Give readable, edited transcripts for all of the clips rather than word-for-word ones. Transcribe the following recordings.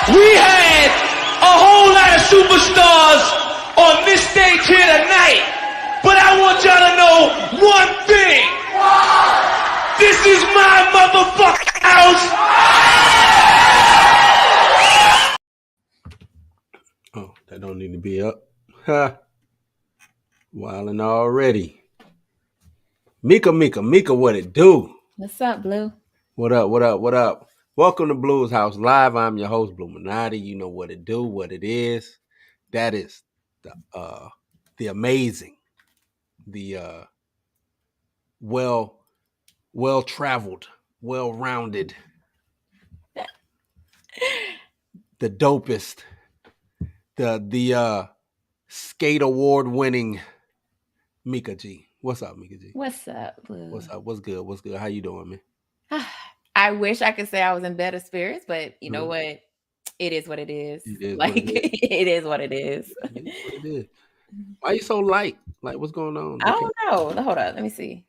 We had a whole lot of superstars on this stage here tonight, but I want y'all to know one thing. This is my motherfucking house. Oh, that don't need to be up. Ha. Wildin' already. Mika, what it do? What's up, Blue? What up? Welcome to Blues House Live. I'm your host, Blue Minati. You know what it do, what it is. That is the amazing, the well-traveled, well-rounded, the dopest, the skate award-winning Mika G. What's up, Mika G? What's up, Blue? What's up? What's good? How you doing, man? I wish I could say I was in better spirits, but you know what? It is what it is. It is what it is. Why you so light? Like, what's going on? I don't know. Hold up. Let me see.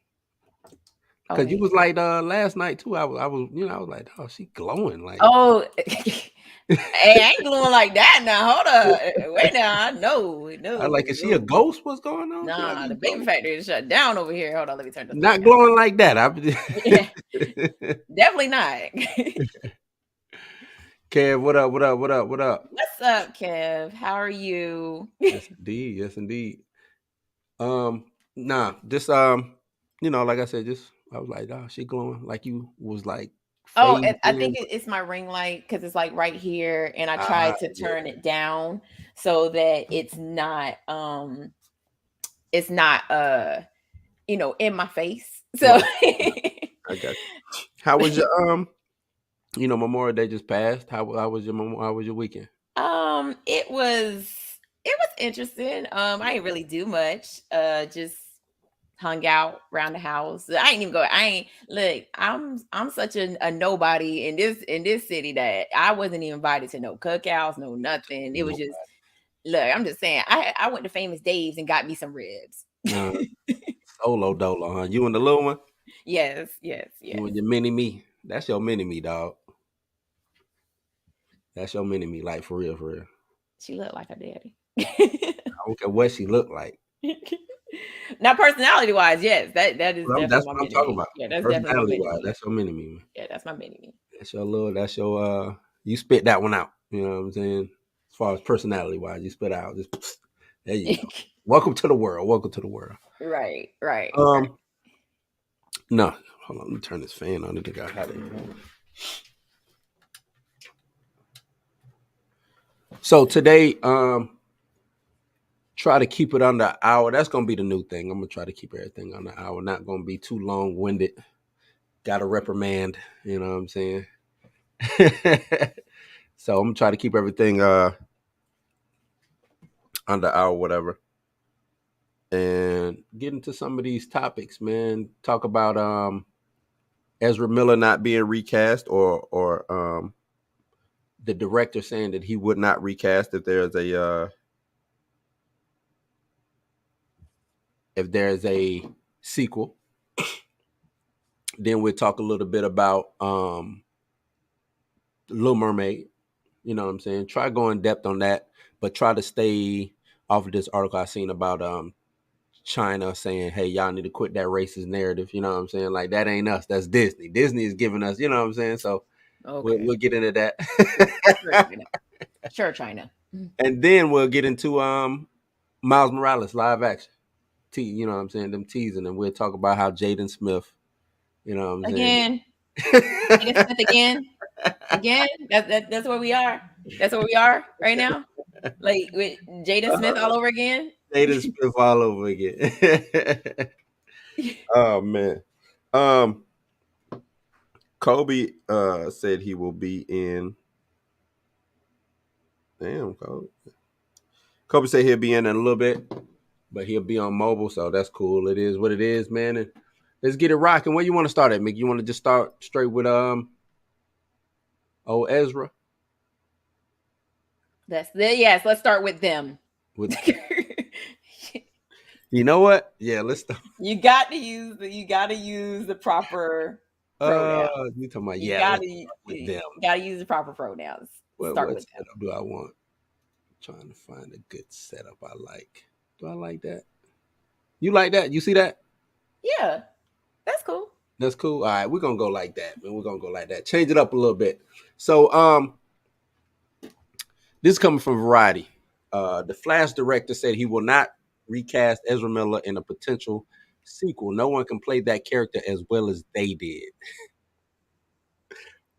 Because you was like last night too. I was like, oh, she glowing like. Oh, hey, I ain't glowing like that now. Hold up. Wait now. No. I like, is she a ghost? What's going on? Nah, the baby factory is shut down over here. Hold on, let me turn this. Not glowing like that. Yeah, definitely not. Kev, what up? What's up, Kev? How are you? Yes, indeed. Just like I said, I was like, oh, she glowing like you was like. Oh, I think it's my ring light because it's like right here, and I tried to turn it down so that it's not in my face. So I got you. How was your Memorial Day just passed? How was your weekend? It was interesting. I didn't really do much. Just hung out around the house. I'm such a nobody in this city that I wasn't even invited to no cookouts, no nothing. It was just, look, I'm just saying, I went to Famous Dave's and got me some ribs. Solo dolo, huh? You and the little one? Yes. You and your mini me. That's your mini me, dog. That's your mini me, like for real. She looked like her daddy. I don't care what she looked like. Now, personality wise, yes, that is definitely that's my what I'm talking about. Yeah, that's personality definitely wise. That's your mini me. Yeah, that's my mini me. That's your you spit that one out. You know what I'm saying? As far as personality wise, you spit out. Just there you go. Welcome to the world. Right. No, hold on. Let me turn this fan on. I think I had it. So today, try to keep it under an hour. That's gonna be the new thing. I'm gonna try to keep everything under an hour. Not gonna be too long-winded. Got a reprimand. You know what I'm saying? So I'm gonna try to keep everything under an hour, whatever. And get into some of these topics, man. Talk about Ezra Miller not being recast, or the director saying that he would not recast if there's a sequel. Then we'll talk a little bit about Little Mermaid. You know what I'm saying? Try going in depth on that, but try to stay off of this article I seen about China saying, hey, y'all need to quit that racist narrative. You know what I'm saying? Like, that ain't us. That's Disney. Disney is giving us, you know what I'm saying? So we'll get into that. Sure, China. And then we'll get into Miles Morales live action. You know what I'm saying? Them teasing, and we'll talk about how Jaden Smith, you know what I'm saying? Jaden Smith again. That's where we are. That's where we are right now. Like with Jaden Smith all over again. Jaden Smith all over again. Oh man. Kobe said he will be in. Damn, Kobe. Kobe said he'll be in a little bit, but he'll be on mobile, so that's cool. It is what it is, man. And let's get it rocking. Where you want to start at, Mick? You want to just start straight with Ezra? Yes. Let's start with them. You know what? Yeah, let's start. You got to use the proper pronouns. You talking about with them. You gotta use the proper pronouns. Start What with them. setup do I want? Trying to find a good setup I like. Do I like that? You like that? You see that? Yeah, that's cool. That's cool. All right, we're gonna go like that, man. We're gonna go like that. Change it up a little bit. So, this is coming from Variety. The Flash director said he will not recast Ezra Miller in a potential sequel. No one can play that character as well as they did.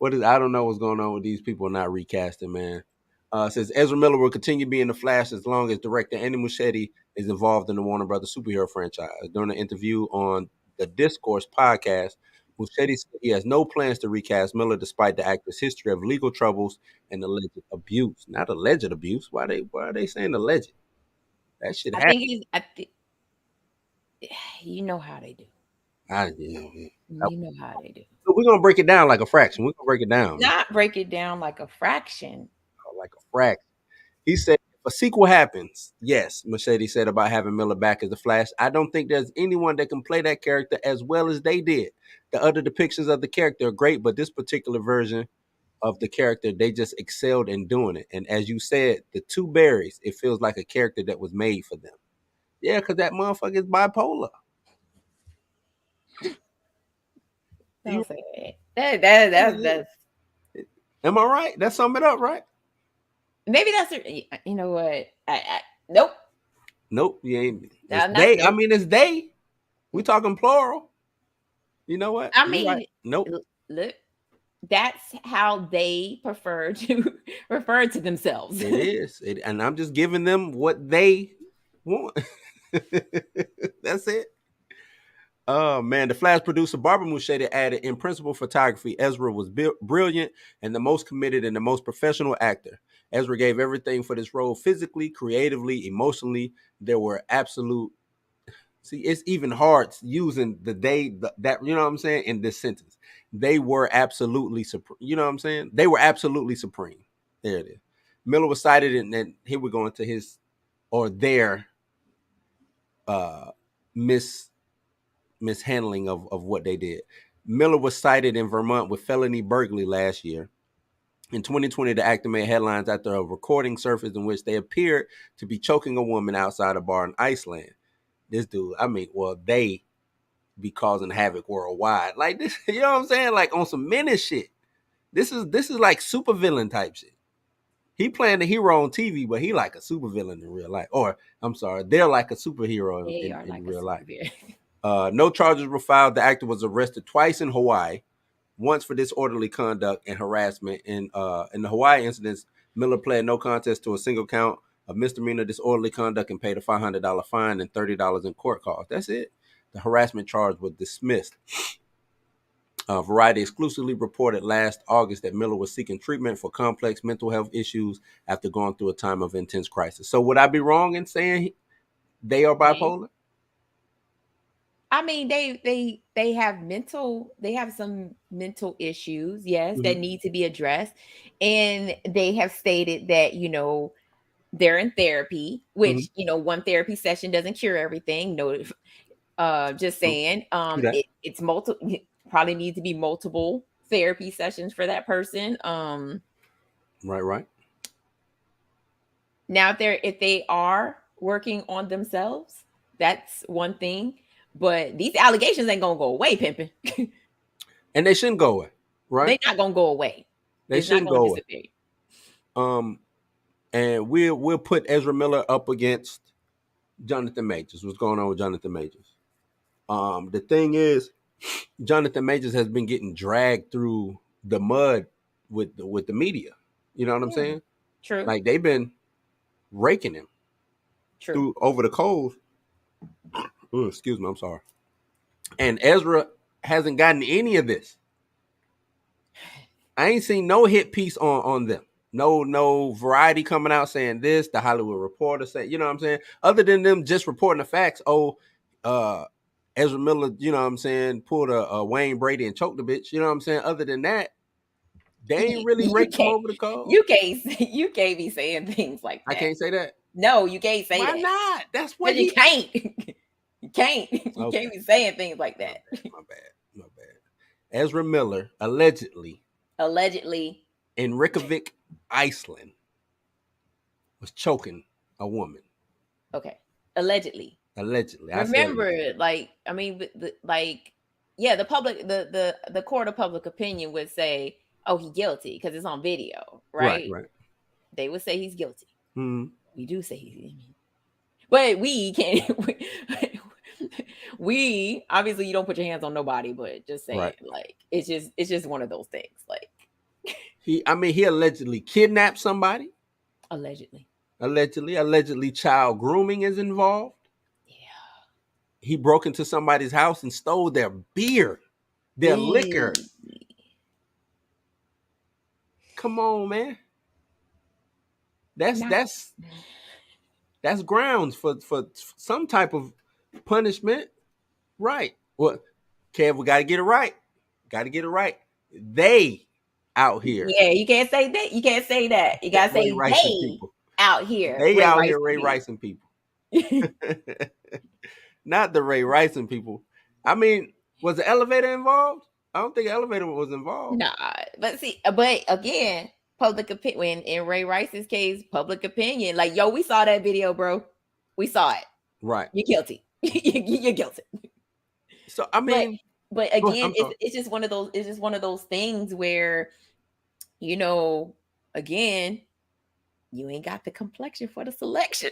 I don't know what's going on with these people not recasting, man. Says Ezra Miller will continue being the Flash as long as director Andy Muschietti is involved in the Warner Brothers superhero franchise. During an interview on the Discourse podcast, Muschietti said he has no plans to recast Miller despite the actor's history of legal troubles and alleged abuse. Not alleged abuse. Why are they saying alleged? That shit I happened. think he's. You know how they do. Yeah. You know how they do. So we're gonna break it down like a fraction. We're gonna break it down, man. Not break it down like a fraction. Like a fraction. He said, if a sequel happens, yes, Muschietti said about having Miller back as the Flash. I don't think there's anyone that can play that character as well as they did. The other depictions of the character are great, but this particular version of the character, they just excelled in doing it. And as you said, the two berries, it feels like a character that was made for them. Yeah, because that motherfucker is bipolar. Don't say it. That's Am I right? That sum it up, right? maybe that's you know what? Nope. Nope, you ain't. It's Not they. nope. I mean, it's they. We talking plural. You know what? I You're mean, right. Nope. Look, that's how they prefer to refer to themselves. It is. And I'm just giving them what they want. That's it. Oh, man. The Flash producer Barbara Muschietti added, in principal photography, Ezra was brilliant and the most committed and the most professional actor. Ezra gave everything for this role physically, creatively, emotionally. There were absolute. See, it's even hard using that, you know what I'm saying, in this sentence. They were absolutely supreme. You know what I'm saying? They were absolutely supreme. There it is. Miller was cited, and then here we're going to his or their mishandling of what they did. Miller was cited in Vermont with felony burglary last year. In 2020, the actor made headlines after a recording surfaced in which they appeared to be choking a woman outside a bar in Iceland. This dude, they be causing havoc worldwide. Like this, you know what I'm saying? Like on some menace shit. This is like super villain type shit. He playing the hero on TV, but he like a super villain in real life. Or I'm sorry, they're like a superhero in real life. No charges were filed. The actor was arrested twice in Hawaii, once for disorderly conduct and harassment. In the Hawaii incidents, Miller pled no contest to a single count of misdemeanor disorderly conduct and paid a $500 fine and $30 in court costs. That's it. The harassment charge was dismissed. Variety exclusively reported last August that Miller was seeking treatment for complex mental health issues after going through a time of intense crisis. So would I be wrong in saying they are bipolar? I mean, they have some mental issues, yes, that need to be addressed. And they have stated that, they're in therapy, which, one therapy session doesn't cure everything. No, just saying. It's multiple, probably need to be multiple therapy sessions for that person. Right. Now if they are working on themselves, that's one thing. But these allegations ain't gonna go away, pimping. And they shouldn't go away, right? They're not gonna go away. They shouldn't go away. And we'll put Ezra Miller up against Jonathan Majors. What's going on with Jonathan Majors? The thing is, Jonathan Majors has been getting dragged through the mud with the media. You know what I'm saying? True. Like they've been raking him through over the coals. Ooh, excuse me, I'm sorry. And Ezra hasn't gotten any of this. I ain't seen no hit piece on them. No Variety coming out saying this. The Hollywood Reporter say, you know what I'm saying? Other than them just reporting the facts. Ezra Miller, you know what I'm saying, pulled a Wayne Brady and choked the bitch. You know what I'm saying? Other than that, they ain't really raked him over the coals. You can't be saying things like that. I can't say that. No, you can't say that. Why not? That's what you can't. You can't. You can't be saying things like that. My bad. Ezra Miller allegedly in Reykjavik, Iceland was choking a woman. Okay. Allegedly. Allegedly. Remember, like, I mean, the public, the court of public opinion would say, "Oh, he's guilty" because it's on video, Right, right? right. They would say he's guilty. Hmm. We do say he's, but we can't. We obviously you don't put your hands on nobody, but just saying, Right. like, it's just one of those things, like He allegedly kidnapped somebody. allegedly. Allegedly child grooming is involved. Yeah. He broke into somebody's house and stole their beer, their liquor. Come on, man. That's grounds for some type of punishment. Right. Well, Kev, we gotta get it right. Gotta get it right. They out here. Yeah, you can't say that. You can't say that. You gotta say they people. Out here. They out here Ray Ricing people. Not the Ray Ricing people. I mean, was the elevator involved? I don't think the elevator was involved. Nah, but again, public opinion in Ray Rice's case, public opinion. Like, yo, we saw that video, bro. We saw it. Right. You're guilty. You're guilty. So I mean, but again, it's just one of those. It's just one of those things where, you know, again, you ain't got the complexion for the selection.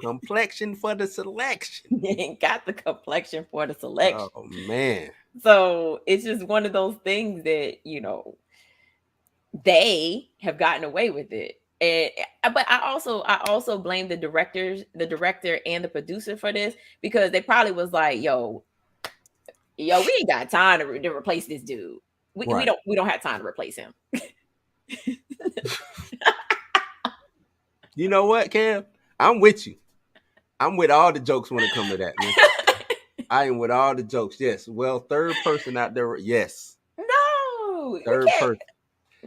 Complexion for the selection. You ain't got the complexion for the selection. Oh man. So it's just one of those things that, you know, they have gotten away with it. And but I also blame the director and the producer for this, because they probably was like, yo, we ain't got time to replace this dude. We don't have time to replace him. You know what, Cam? I'm with you. I'm with all the jokes when it comes to that, man. I am with all the jokes. Yes. Well, third person out there. Yes. No. Third person.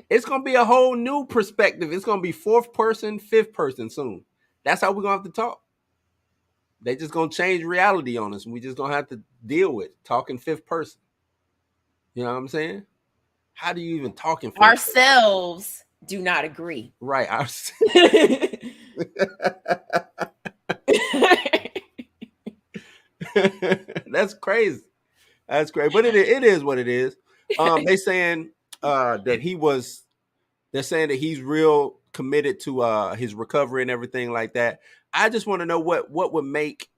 It's going to be a whole new perspective. It's going to be fourth person, fifth person soon. That's how we're going to have to talk. They just going to change reality on us. And we just going to have to deal with talking fifth person. You know what I'm saying? How do you even talk in fifth ourselves person? Do not agree. Right. That's crazy. That's crazy. But it is what it is. They saying that they're saying that he's real committed to his recovery and everything like that. I just want to know what would make,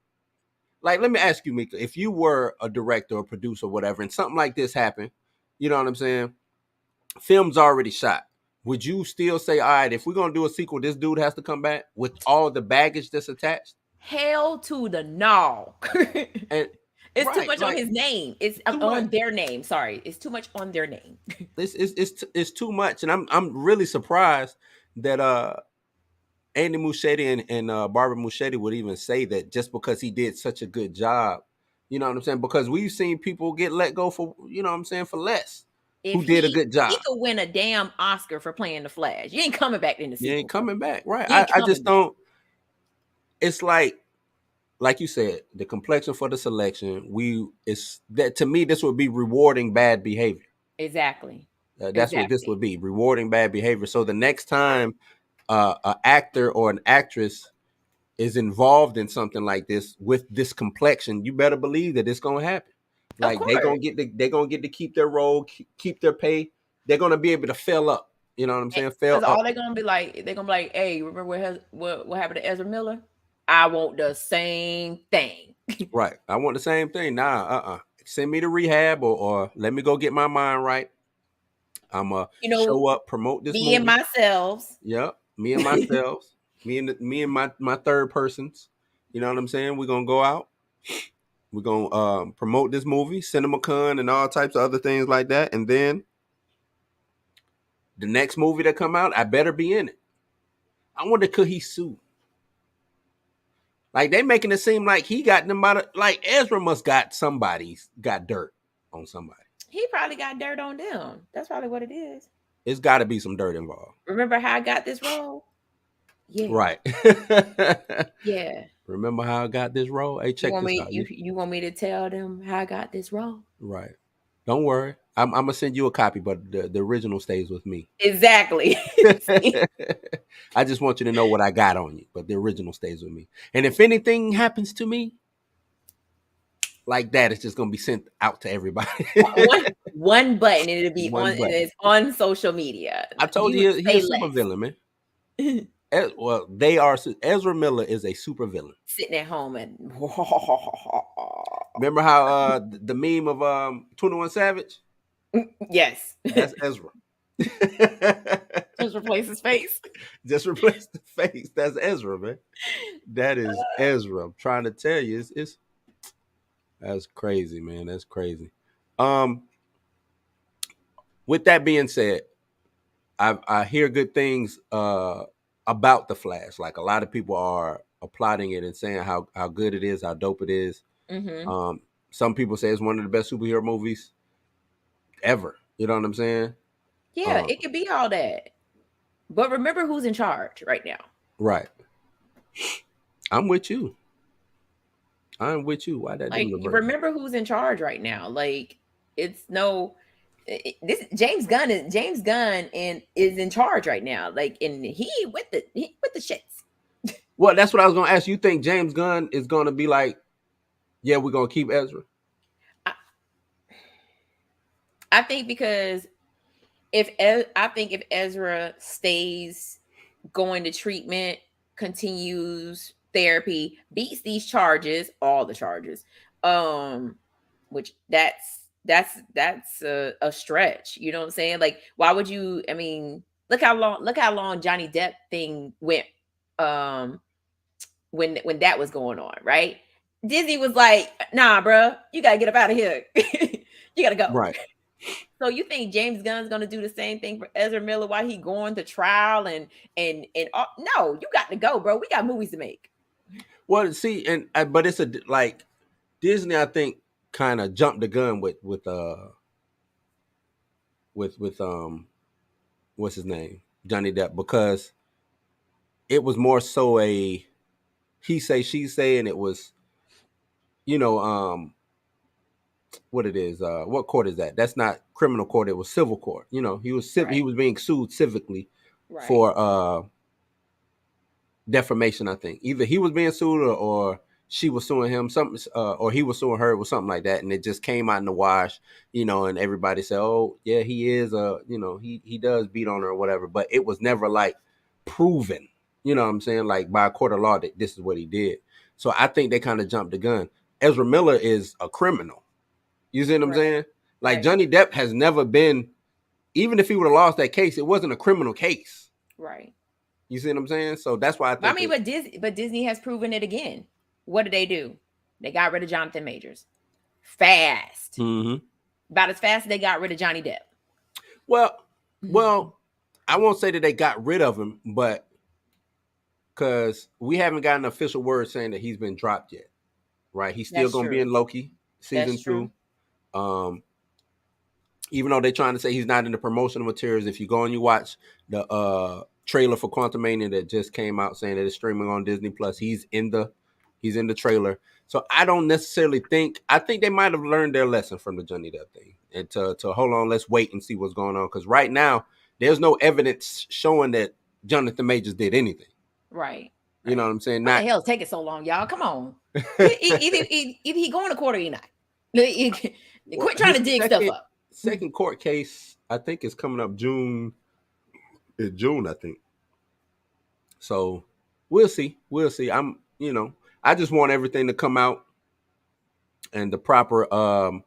like, let me ask you, Mika, if you were a director or producer or whatever, and something like this happened, you know what I'm saying? Film's already shot. Would you still say, all right, if we're going to do a sequel, this dude has to come back with all the baggage that's attached? Hell to the no. And it's too much on his name. It's on their name. Sorry. It's too much on their name. It's too much. And I'm really surprised that Andy Muschietti and Barbara Muschietti would even say that, just because he did such a good job. You know what I'm saying? Because we've seen people get let go for, you know what I'm saying, for less. Who did a good job. He could win a damn Oscar for playing the Flash. You ain't coming back in the sequel. You ain't coming back. Right. I just don't. It's like you said, the complexion for the selection. To me, this would be rewarding bad behavior. Exactly. That's what this would be, rewarding bad behavior. So the next time an actor or an actress is involved in something like this with this complexion, you better believe that it's going to happen. Like, they're gonna get to keep their role, keep their pay. They're gonna be able to fill up. You know what I'm saying? Fill up. All they're gonna be like, hey, remember what happened to Ezra Miller? I want the same thing. Right. I want the same thing. Nah, send me to rehab or let me go get my mind right. I'm show up, promote this movie. Me and myself. Yep. Me and myself. me and my third persons. You know what I'm saying? We're gonna go out. We're going to promote this movie, CinemaCon, and all types of other things like that. And then the next movie that come out, I better be in it. I wonder, could he sue? Like, they making it seem like he got them out of, like, Ezra must got dirt on somebody. He probably got dirt on them. That's probably what it is. It's got to be some dirt involved. Remember how I got this role? Yeah. Right. Yeah. Remember how I got this role? Hey, check this out. You want me to tell them how I got this role? Right. Don't worry. I'm gonna send you a copy, but the original stays with me. Exactly. I just want you to know what I got on you, but the original stays with me. And if anything happens to me like that, it's just gonna be sent out to everybody. one button, and it'll be One on. And button. it's on social media. I told you he's a super villain, man. Well, they are. Ezra Miller is a super villain. Sitting at home and remember how the meme of 21 Savage? Yes, that's Ezra. Just replace his face. Just replace the face. That's Ezra, man. That is Ezra. I'm trying to tell you, it's that's crazy, man. That's crazy. With that being said, I hear good things about the Flash. Like a lot of people are applauding it and saying how good it is, how dope it is. Mm-hmm. Some people say it's one of the best superhero movies ever. You know what I'm saying? Yeah, it could be all that. But remember who's in charge right now. Right. I'm with you. I'm with you. Why that? Like, remember who's in charge right now. Like, it's no. This James Gunn is in charge right now. Like, and he with the shits. Well, that's what I was gonna ask. You think James Gunn is gonna be like, yeah, we're gonna keep Ezra? I think because if Ezra stays going to treatment, continues therapy, beats these charges, all the charges, which that's a stretch. You know what I'm saying? Like, why would you? I mean, look how long Johnny Depp thing went. When that was going on, right? Disney was like, "Nah, bro, you gotta get up out of here. You gotta go." Right. So you think James Gunn's gonna do the same thing for Ezra Miller while he going to trial and no, you got to go, bro. We got movies to make. Well, see, but it's like Disney, I think, kind of jumped the gun with what's his name, Johnny Depp, because it was more so a he say she say, and it was, what it is, what court is that? That's not criminal court. It was civil court. He was he was being sued civically for defamation. I think either he was being sued or she was suing him, something, or he was suing her. It was something like that, and it just came out in the wash, and everybody said, "Oh, yeah, he is, he does beat on her or whatever," but it was never like proven. You know what I'm saying? Like by a court of law that this is what he did. So I think they kind of jumped the gun. Ezra Miller is a criminal. You see what I'm saying? Like Johnny Depp has never been, even if he would have lost that case, it wasn't a criminal case. Right. You see what I'm saying? So that's why I think. I mean, but Disney has proven it again. What did they do? They got rid of Jonathan Majors. Fast. Mm-hmm. About as fast as they got rid of Johnny Depp. Well, I won't say that they got rid of him, but because we haven't gotten an official word saying that he's been dropped yet. Right? He's still going to be in Loki season 2. Even though they're trying to say he's not in the promotional materials, if you go and you watch the trailer for Quantumania that just came out saying that it's streaming on Disney Plus, he's in the trailer. So I don't necessarily think. I think they might have learned their lesson from the Johnny Depp thing, and to hold on, let's wait and see what's going on, because right now there's no evidence showing that Jonathan Majors did anything. Right. You know what I'm saying? What the hell take it so long, y'all? Come on. Either he going to court or he not. Quit trying to dig stuff up. Second court case, I think, is coming up June. In June, I think. So we'll see. I just want everything to come out and the proper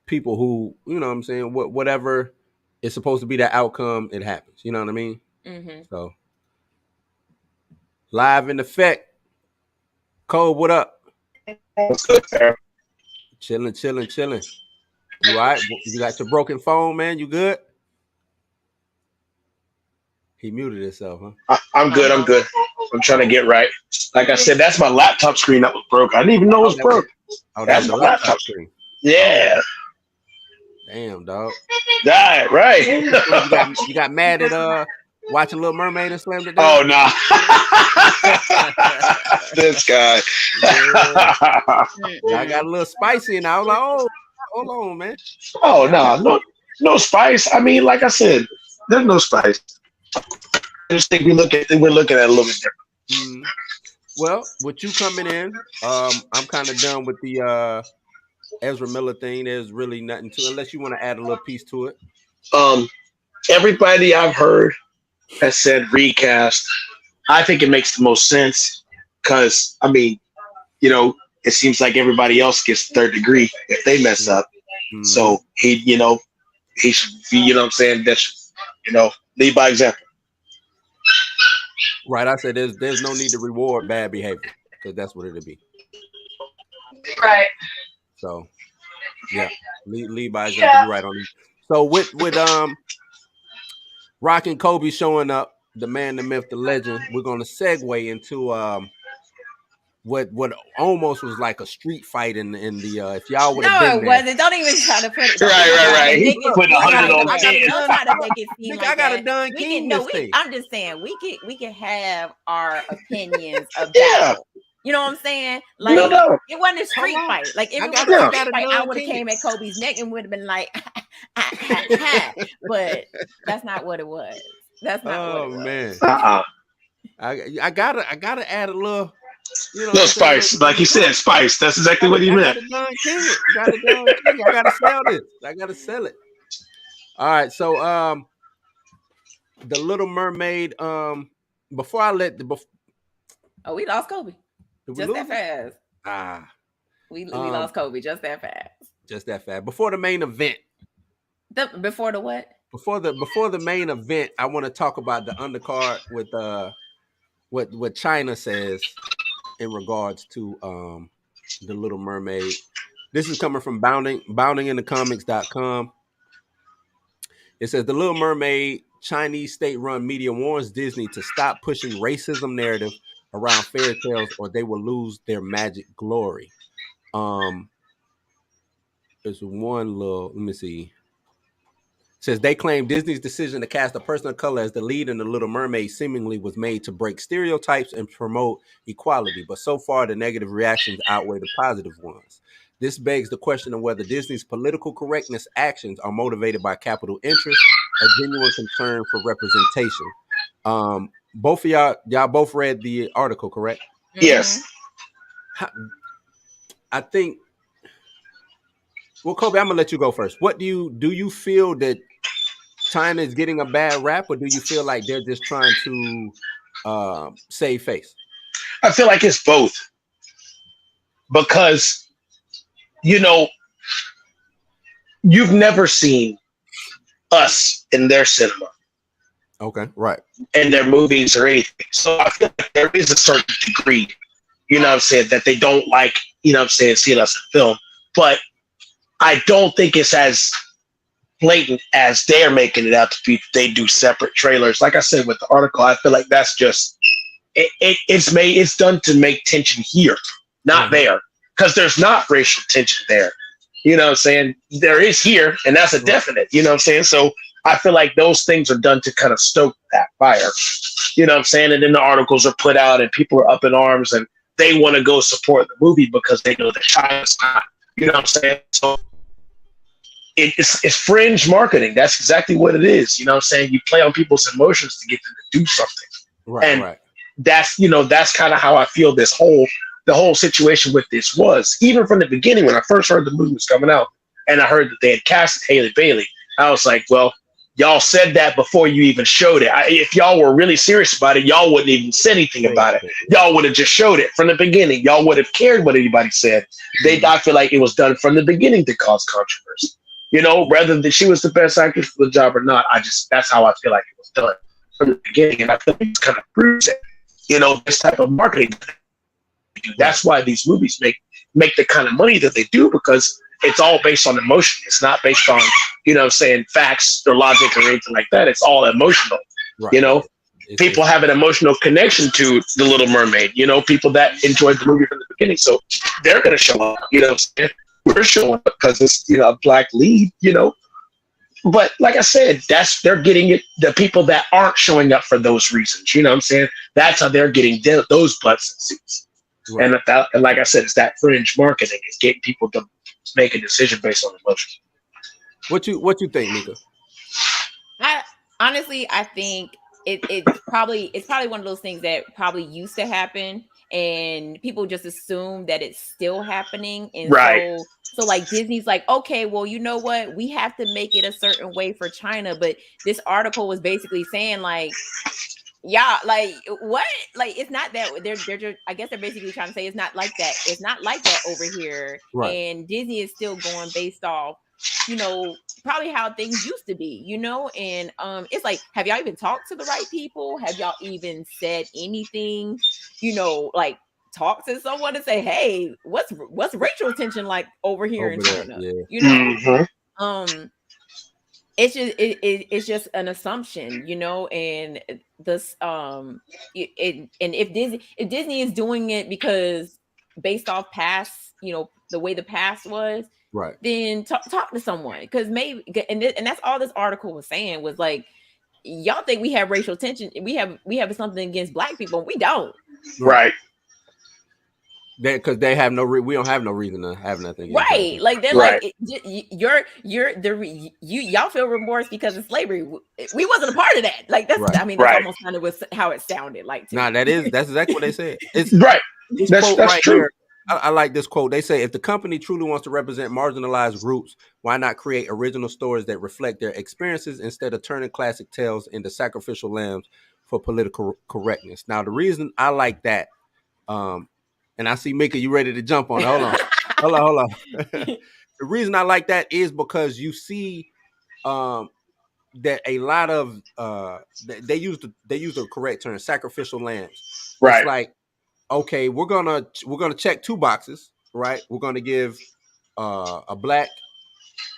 people who, you know what I'm saying, whatever is supposed to be the outcome, it happens. You know what I mean? Mm-hmm. So live in effect. Cole, what up? What's good, sir? Chilling. You all right? You got your broken phone, man? You good? He muted himself, huh? I'm good. I'm trying to get right. Like I said, that's my laptop screen that was broke. I didn't even know it was broke. Oh, that's the laptop screen. Yeah. Damn, dog. Right. You got mad at watching Little Mermaid and slammed it down? Oh, no. This guy. I got a little spicy, and I was like, hold on, man. Oh no spice. I mean, like I said, there's no spice. I just think we're looking at it a little bit different. Mm. Well, with you coming in, I'm kind of done with the Ezra Miller thing. There's really nothing to, unless you want to add a little piece to it. Everybody I've heard has said recast. I think it makes the most sense because, I mean, you know, it seems like everybody else gets third degree if they mess up. Mm. So he should be, you know what I'm saying? That should, you know, lead by example. Right. I said there's no need to reward bad behavior because that's what it'll be. Right. So yeah, lead by example. You're right on it. So with Rock and Kobe showing up, the man, the myth, the legend, we're gonna segue into what almost was like a street fight in the if y'all would have No, been it there. wasn't. Don't even try to put it. Right. He Make it- put 100 on I 10. don't try to make it seem Nigga, like I got that. a done We king can, this thing. I'm just saying we can have our opinions about Yeah. it. You know what I'm saying? Like No. it wasn't a street Hold on. fight. Like if I it got- was I a got street a fight, I done would have king. came at Kobe's neck and would have been like, but that's not what it was. That's not what Oh it was. man, I I gotta add a little, you know, Little spice. Like he said, spice. That's exactly what he meant. I gotta I gotta sell this. I gotta sell it. All right, so the Little Mermaid. Before I let the Oh, we lost Kobe. did we Just lose that it? fast. We Um, lost Kobe just that fast. Just that fast. Before the main event. Before the what? Before the main event, I want to talk about the undercard with what China says in regards to the Little Mermaid. This is coming from boundinginthecomics.com. It says the Little Mermaid Chinese state-run media warns Disney to stop pushing racism narrative around fairy tales or they will lose their magic glory. There's one little, let me see. Says they claim Disney's decision to cast a person of color as the lead in The Little Mermaid seemingly was made to break stereotypes and promote equality, but so far the negative reactions outweigh the positive ones. This begs the question of whether Disney's political correctness actions are motivated by capital interest or genuine concern for representation. Both of y'all both read the article, correct? Yes. I think. Well, Kobe, I'm gonna let you go first. What do you feel that China is getting a bad rap, or do you feel like they're just trying to save face? I feel like it's both. Because, you know, you've never seen us in their cinema, Okay, right. in their movies or anything. So I feel like there is a certain degree, you know what I'm saying, that they don't like, you know what I'm saying, seeing us in film. But I don't think it's as blatant as they're making it out to be. They do separate trailers. Like I said with the article, I feel like that's just it's done to make tension here, not there, because there's not racial tension there. You know what I'm saying? There is here, and that's a definite. You know what I'm saying? So I feel like those things are done to kind of stoke that fire. You know what I'm saying? And then the articles are put out, and people are up in arms, and they want to go support the movie because they know that China's not. You know what I'm saying? So it's fringe marketing. That's exactly what it is. You know what I'm saying? You play on people's emotions to get them to do something. Right, And right. that's kind of how I feel the whole situation with this was. Even from the beginning, when I first heard the movie was coming out and I heard that they had casted Haley Bailey, I was like, well, y'all said that before you even showed it. If y'all were really serious about it, y'all wouldn't even say anything about it. Y'all would have just showed it from the beginning. Y'all would have cared what anybody said. I feel like it was done from the beginning to cause controversy. You know, rather than she was the best actress for the job or not, that's how I feel like it was done from the beginning. And I feel like it kind of proves it. You know, this type of marketing. That's why these movies make the kind of money that they do, because it's all based on emotion. It's not based on, you know, saying facts or logic or anything like that. It's all emotional. Right. You know, people have an emotional connection to The Little Mermaid. You know, people that enjoyed the movie from the beginning. So they're going to show up, you know what I'm saying? We're showing up because it's, you know, a black lead, you know. But like I said, they're getting it. The people that aren't showing up for those reasons, you know what I'm saying? That's how they're getting those butts and seats. Right. And like I said, it's that fringe marketing. It's getting people to make a decision based on emotion. What you think, Mika? I think it's probably one of those things that probably used to happen, and people just assume that it's still happening, and Right. so like Disney's like, okay, well, you know what, we have to make it a certain way for China, but this article was basically saying like, yeah, like what, like it's not that they're just, I guess they're basically trying to say it's not like that over here, Right. and Disney is still going based off, you know, probably how things used to be, you know, and it's like, have y'all even talked to the right people? Have y'all even said anything, you know, like talk to someone and say, hey, what's racial tension like over here in China? Yeah. You know, Mm-hmm. it's just it's just an assumption, you know, and this and if Disney is doing it because based off past, you know, the way the past was, Right. then talk to someone, because maybe and that's all this article was saying was like, y'all think we have racial tension, we have something against black people, and we don't. Right. Because they have we don't have no reason to have nothing. Right. Like they're right. like, y'all feel remorse because of slavery. We wasn't a part of that. Like that's, right. I mean, that's almost kind of was how it sounded like. Nah, that's exactly what they said. It's right. That's right true. Here, I like this quote. They say, if the company truly wants to represent marginalized groups, why not create original stories that reflect their experiences instead of turning classic tales into sacrificial lambs for political correctness? Now, the reason I like that, and I see Mika, you ready to jump on it. Hold on. The reason I like that is because you see that a lot of they use the correct term, sacrificial lambs. Right. It's like, okay, we're gonna check two boxes, right? We're gonna give a black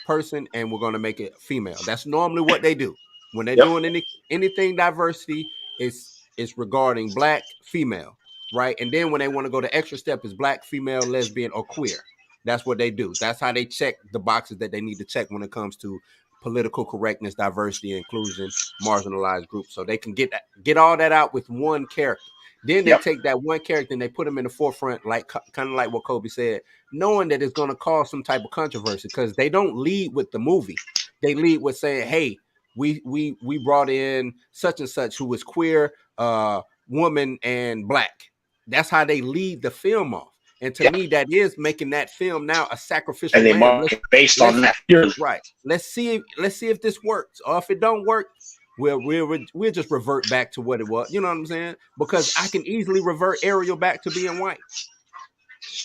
person and we're gonna make it female. That's normally what they do when they're doing anything diversity. It's regarding black, female, right? And then when they want to go the extra step, is black, female, lesbian, or queer. That's what they do. That's how they check the boxes that they need to check when it comes to political correctness, diversity, inclusion, marginalized groups. So they can get all that out with one character. Then they take that one character and they put them in the forefront, like kind of like what Kobe said, knowing that it's going to cause some type of controversy, because they don't lead with the movie. They lead with saying, hey, we brought in such and such who is queer, woman, and black. That's how they lead the film off. And to me, that is making that film now a sacrificial and they lamb. Based on that. Right. Let's see if this works. Or if it don't work, we'll just revert back to what it was. You know what I'm saying? Because I can easily revert Ariel back to being white.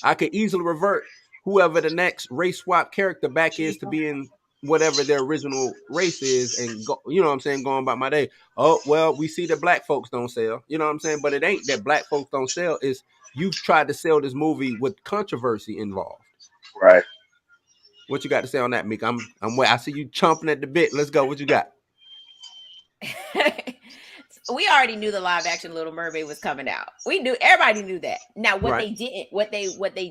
I could easily revert whoever the next race swap character back is to being whatever their original race is, and go, you know what I'm saying, going about my day. Oh, well, we see that black folks don't sell. You know what I'm saying? But it ain't that black folks don't sell. It's you've tried to sell this movie with controversy involved. Right. What you got to say on that, Meek? I see you chomping at the bit. Let's go. What you got? We already knew the live action Little Mermaid was coming out. Everybody knew that. Now, what they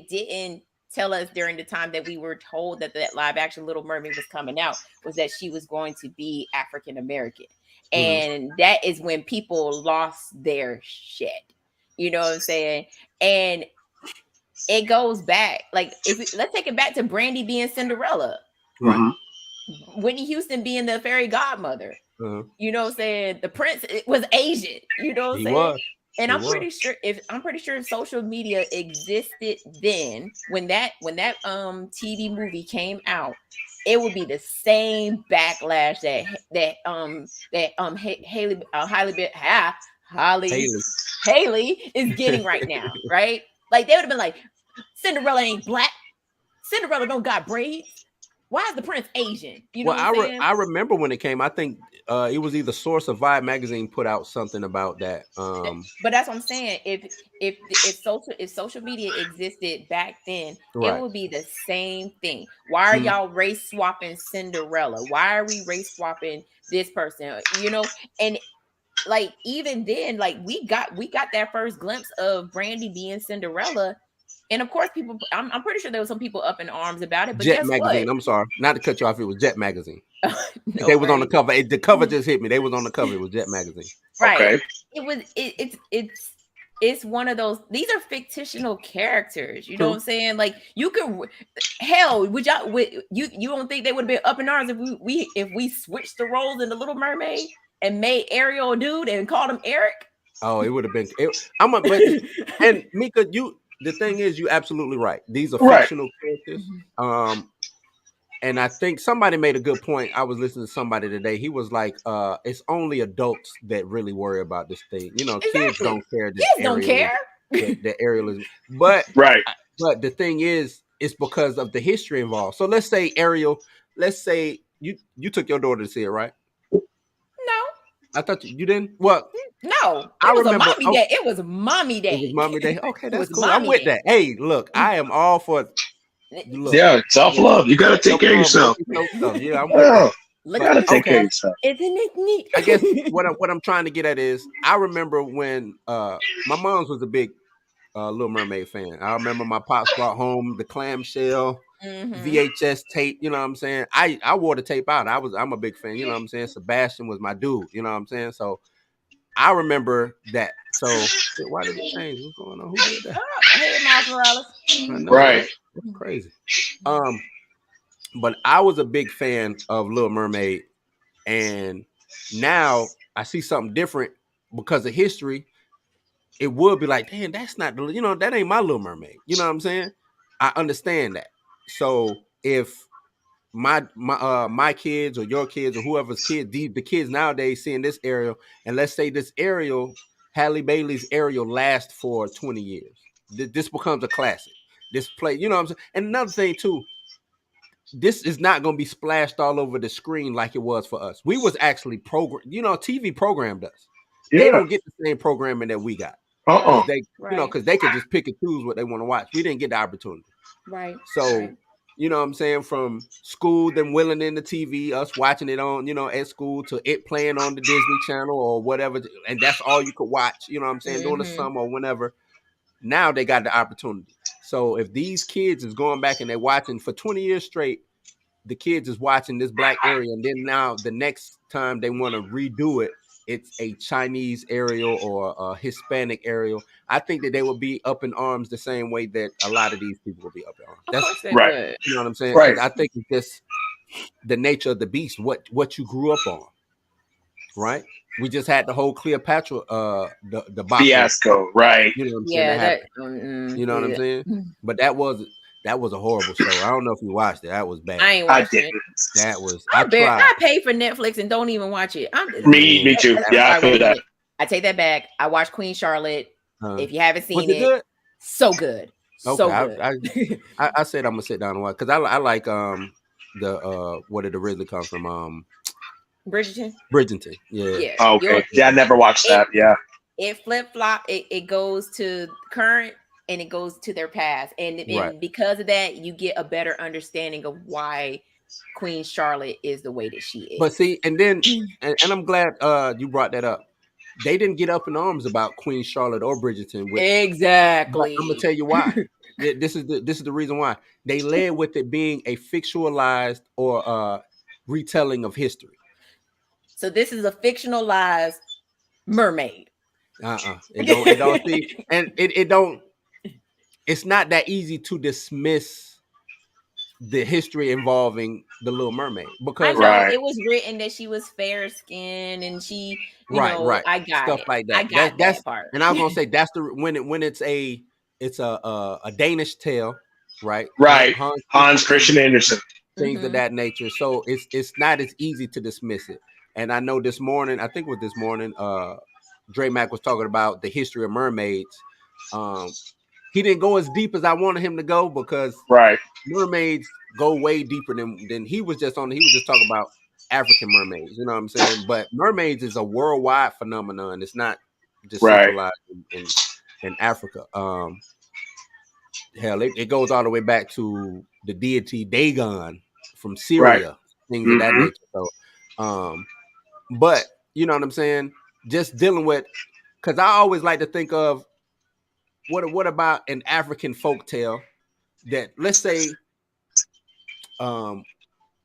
didn't tell us during the time that we were told that live action Little Mermaid was coming out was that she was going to be African American. And that is when people lost their shit. You know what I'm saying? And it goes back, like let's take it back to Brandy being Cinderella. Whitney Houston being the fairy godmother. You know what I'm saying? The prince was Asian. You know what I'm saying? And I'm pretty sure if social media existed then, when that TV movie came out, it would be the same backlash that Haley is getting right now, right? Like they would have been like, Cinderella ain't black. Cinderella don't got braids. Why is the prince Asian? You know what I'm saying? I remember when it came. I think it was either Source or Vibe magazine put out something about that. But that's what I'm saying. If social media existed back then, it would be the same thing. Why are y'all race swapping Cinderella? Why are we race swapping this person? You know, and like even then, like we got that first glimpse of Brandy being Cinderella. And of course, people, I'm pretty sure there were some people up in arms about it. But Jet magazine. What? I'm sorry, not to cut you off. It was Jet magazine. They was on the cover. The cover just hit me. They was on the cover. It was Jet magazine. Right. Okay. It was. it's one of those, these are fictional characters, you know what I'm saying? Like, you could, hell, would y'all, you don't think they would have been up in arms if we switched the roles in the Little Mermaid and made Ariel a dude and called him Eric? Oh, it would have been. And Mika, the thing is, you're absolutely right. These are Right. fictional characters. And I think somebody made a good point. I was listening to somebody today. He was like, it's only adults that really worry about this thing. You know, kids Exactly. don't care. Kids don't care. That Ariel is. But Right. But the thing is, it's because of the history involved. So let's say Ariel. Let's say you took your daughter to see it, right? No. I thought you didn't. Well, no. I was remember. A mommy day. It was mommy day. It was mommy day. Okay, that's was cool. I'm with mommy that. Hey, look, I am all for. Look, Yeah, self-love. You got to take care of yourself. Yeah, I'm with that. Look Gotta at take care of yourself. Isn't it neat? I guess what I'm trying to get at is, I remember when my mom's was a big Little Mermaid fan. I remember my pops brought home the clamshell VHS tape. You know what I'm saying? I wore the tape out. I'm a big fan. You know what I'm saying? Sebastian was my dude. You know what I'm saying? So I remember that. So why did it change? What's going on? Who did that? Hey, Miles Morales. I know, Right. That's crazy. But I was a big fan of Little Mermaid, and now I see something different because of history. It would be like, damn, that's not the, that ain't my Little Mermaid. You know what I'm saying? I understand that. So if my kids or your kids or whoever's kids, the kids nowadays seeing this Ariel, and let's say this Ariel, Halle Bailey's Ariel, lasts for 20 years. This becomes a classic. This play, you know what I'm saying? And another thing too, this is not going to be splashed all over the screen like it was for us. We was actually programmed. TV programmed us. Yeah. They don't get the same programming that we got. They, because they could just pick and choose what they want to watch. We didn't get the opportunity. Right. So, you know what I'm saying? From school, them willing in the TV, us watching it on, at school, to it playing on the Disney Channel or whatever. And that's all you could watch, you know what I'm saying? During the summer or whenever. Now they got the opportunity. So if these kids is going back and they're watching for 20 years straight, the kids is watching this black Ariel, and then now the next time they want to redo it, it's a Chinese Ariel or a Hispanic Ariel. I think that they will be up in arms the same way that a lot of these people will be up in arms. That's right. You know what I'm saying? Right. I think it's just the nature of the beast, what you grew up on, right? We just had the whole Cleopatra, the fiasco, right? You know what I'm saying? You know what I'm saying? But that was a horrible show. I don't know if you watched it. That was bad. I ain't watched it. That was. I pay for Netflix and don't even watch it. Me too. Yeah, I feel that. I take that back. I watched Queen Charlotte. If you haven't seen it, good? So good. Okay, so good. I said I'm gonna sit down and watch, because I like the where did it originally come from? Bridgerton. Yeah. Oh, okay. I never watched that. Yeah. It flip-flop. It goes to current and it goes to their past. And because of that, you get a better understanding of why Queen Charlotte is the way that she is. But see, and then and I'm glad you brought that up. They didn't get up in arms about Queen Charlotte or Bridgerton. Exactly. I'm gonna tell you why. This is the reason why. They led with it being a fictionalized or retelling of history. So this is a fictionalized mermaid. It don't see, and it don't. It's not that easy to dismiss the history involving the Little Mermaid, because it was written that she was fair skinned and she, I got stuff it. like that. I got that part. And I was gonna say that's when it's a Danish tale, right? Right. Hans Christian Andersen. Things of that nature. So it's not as easy to dismiss it. And I know this morning, Dre Mack was talking about the history of mermaids. He didn't go as deep as I wanted him to go, because mermaids go way deeper than he was just on. He was just talking about African mermaids, you know what I'm saying? But mermaids is a worldwide phenomenon. It's not just centralized in Africa. Hell, it goes all the way back to the deity Dagon from Syria, things of that nature. So, but you know what I'm saying? Just dealing with, because I always like to think of what about an African folktale that, let's say,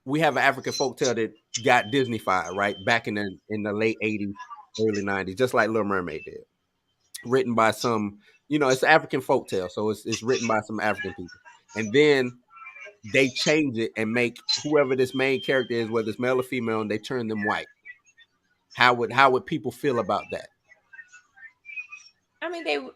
we have an African folktale that got Disney-fied, right, back in the late 80s, early 90s, just like Little Mermaid did. written by some, it's an African folktale, so it's written by some African people, and then they change it and make whoever this main character is, whether it's male or female, and they turn them white. How would people feel about that? I mean,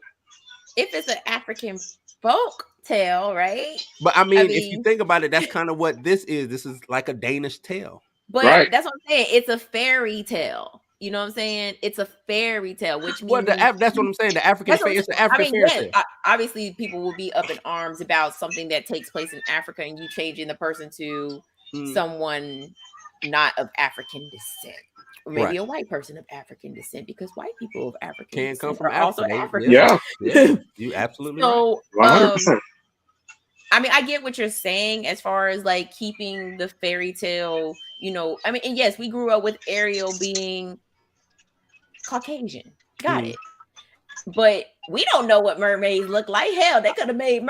if it's an African folk tale, right? But I mean, if you think about it, that's kind of what this is. This is like a Danish tale. But Right. that's what I'm saying. It's a fairy tale. You know what I'm saying? It's a fairy tale, which means that's what I'm saying. The African it's an African fairy tale. Obviously, people will be up in arms about something that takes place in Africa, and you changing the person to someone not of African descent, or maybe a white person of African descent, because white people of African can descent come from are also Africa. African. Yeah. You absolutely So, right. 100%. I mean, I get what you're saying as far as like keeping the fairy tale. I mean, and yes, we grew up with Ariel being Caucasian. Got it. But we don't know what mermaids look like. Hell, they could have made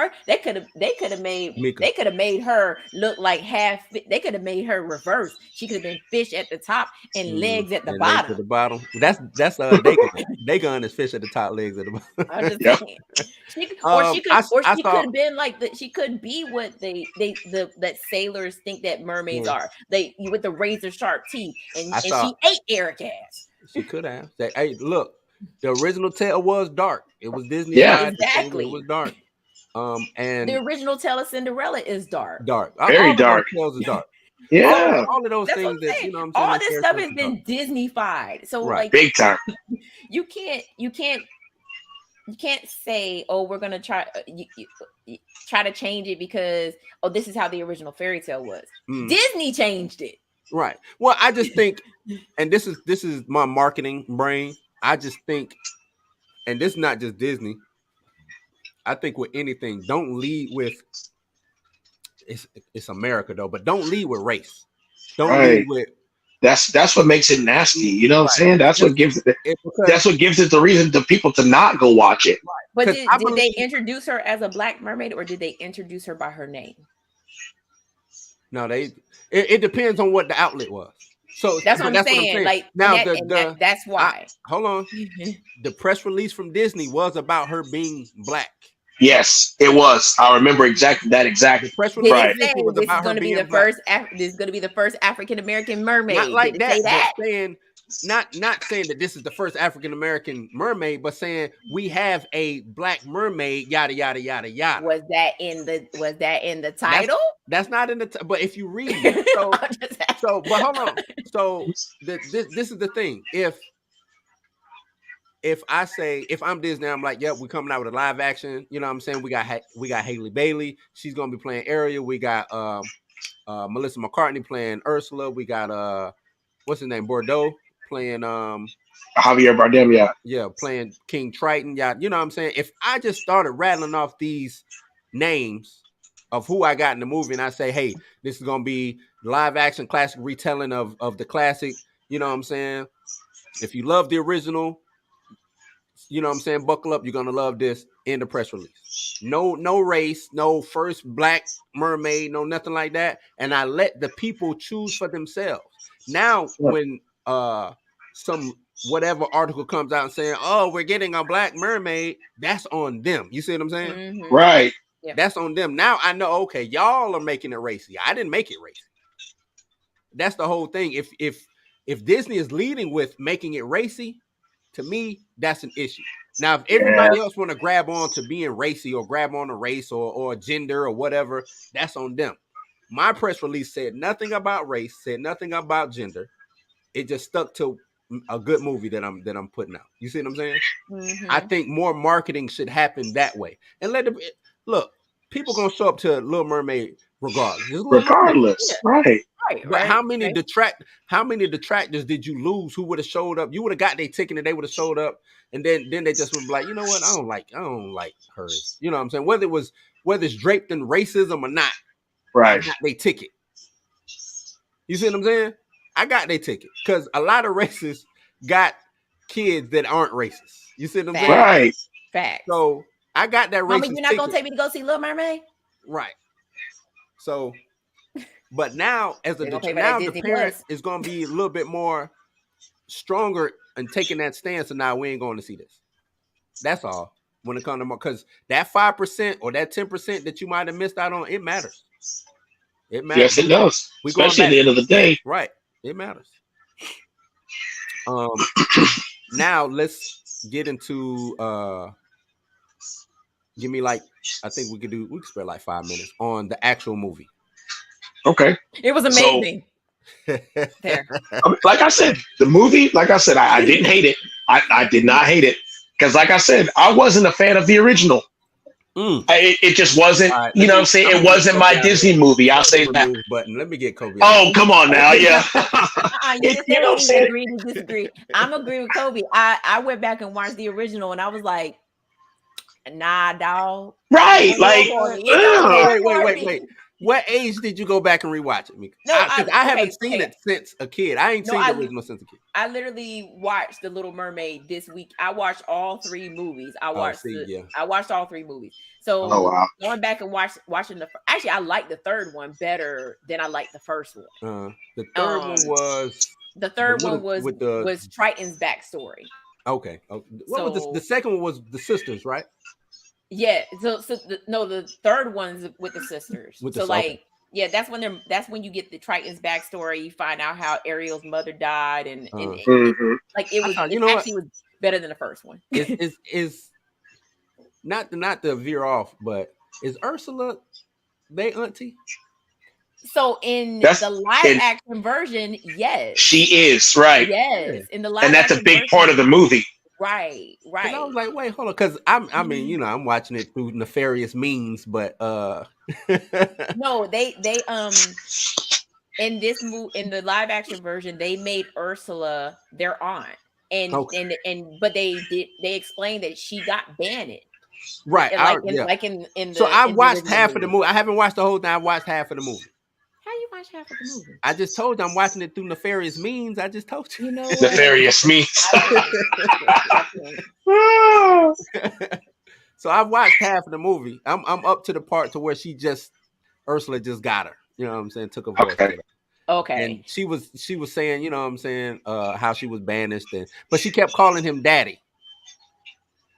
her look like half. They could have made her reverse. She could have been fish at the top and legs at the bottom. Legs at the bottom. That's Dagon is fish at the top, legs at the bottom. I'm just saying. She could have been like that. She could be what that sailors think that mermaids are. With the razor sharp teeth, and she ate Eric ass. She could have. Hey, look. The original tale was dark. It was Disney. Yeah, exactly. It was dark. And the original tale of Cinderella is dark. Dark. Very dark. Tales are dark. Yeah. All of those things that I'm saying. All this stuff has been Disney-fied. So like big time. You can't say, oh, we're gonna try to change it because this is how the original fairy tale was. Disney changed it. Right. Well, I just think, and this is my marketing brain. I just think, and this is not just Disney. I think with anything, don't lead with it's America though, but don't lead with race. Don't lead with. That's what makes it nasty. You know what I'm saying? That's what gives it the reason to people to not go watch it. But did they introduce her as a black mermaid, or did they introduce her by her name? No, it depends on what the outlet was. So that's what I'm saying. Like now, that's why. Hold on. The press release from Disney was about her being black. Yes, it was. I remember exactly that. Exactly. The press release this is going to be the first. This is going to be the first African American mermaid. Not like that. Saying, not saying that this is the first African American mermaid, but saying we have a black mermaid. Yada yada yada yada. Was that in the title? That's not in the. But if you read, but hold on. So this is the thing. If I'm Disney, I'm like, yep, we're coming out with a live action. You know what I'm saying? We got Haley Bailey. She's gonna be playing Ariel. We got Melissa McCartney playing Ursula. We got what's his name? Bordeaux playing Javier Bardem. Yeah, playing King Triton. Yeah, you know what I'm saying? If I just started rattling off these names of who I got in the movie, and I say, hey, this is gonna be live action classic retelling of the classic. You know what I'm saying? If you love the original, you know what I'm saying, buckle up, you're gonna love this. In the press release. No race, no first black mermaid, no nothing like that. And I let the people choose for themselves. Now when some whatever article comes out saying, oh, we're getting a black mermaid, that's on them. You see what I'm saying? Mm-hmm. Right. Yeah. That's on them. Now I know, okay, y'all are making it racy. I didn't make it racy. That's the whole thing. If Disney is leading with making it racy, to me, that's an issue. Now, if everybody else want to grab on to being racy or grab on a race or gender or whatever, that's on them. My press release said nothing about race, said nothing about gender. It just stuck to a good movie that I'm putting out. You see what I'm saying? Mm-hmm. I think more marketing should happen that way. And look, people gonna show up to Little Mermaid regardless. Right. But how many detractors did you lose who would have showed up? You would have got their ticket and they would have showed up, and then they just would be like, you know what, I don't like hers. You know what I'm saying? Whether it's draped in racism or not, right? I got their ticket. You see what I'm saying? I got their ticket because a lot of racists got kids that aren't racist. You see what I'm saying? Right. Fact. So I got that racist. Mama, you're not gonna take me to go see Little Mermaid? Right. So. But now, the parent is going to be a little bit more stronger in taking that stance, and now we ain't going to see this. That's all. When it comes to because that 5% or that 10% that you might have missed out on, it matters. It matters. Yes, it does. We going Especially at the end of the day. Right. It matters. Now let's get into give me like I think we could spare like 5 minutes on the actual movie. Okay. It was amazing. There. Like I said, the movie, like I said, I didn't hate it. I did not hate it. Because like I said, I wasn't a fan of the original. It just wasn't, right, you know what I'm saying? It wasn't my Disney movie. I'll say that. Button. Let me get Kobe. Oh, come on now. Yeah. You You know what I'm saying? agree to disagree. I'm agree with Kobe. I went back and watched the original and I was like, nah, dog. Right. Like, Wait. What age did you go back and rewatch it? No, I haven't seen it since a kid. I ain't seen the original since a kid. I literally watched The Little Mermaid this week. I watched all 3 movies. I watched all 3 movies. So going back and watching actually I like the third one better than I liked the first one. The third one was was Triton's backstory. Okay. What was the second one was the sisters, right? Yeah. So the third one's with the sisters. Yeah, that's when you get the Triton's backstory. You find out how Ariel's mother died, and it was better than the first one. Is not to veer off, but is Ursula they auntie? So in the live action version, yes, she is right. Yes, in the live, and that's a big part of the movie. Right. And I was like, wait, hold on, because I mean, I'm watching it through nefarious means, but no, they in the live action version, they made Ursula their aunt, but they explained that she got banned. Right. So I watched half of the movie. I haven't watched the whole thing. I watched half of the movie. How you watch half of the movie? I just told you I'm watching it through nefarious means. I just told you. You know, nefarious means. So I've watched half of the movie. I'm up to the part to where Ursula just got her. You know what I'm saying? Took a voice. Okay. And she was saying, you know what I'm saying, how she was banished, but she kept calling him daddy.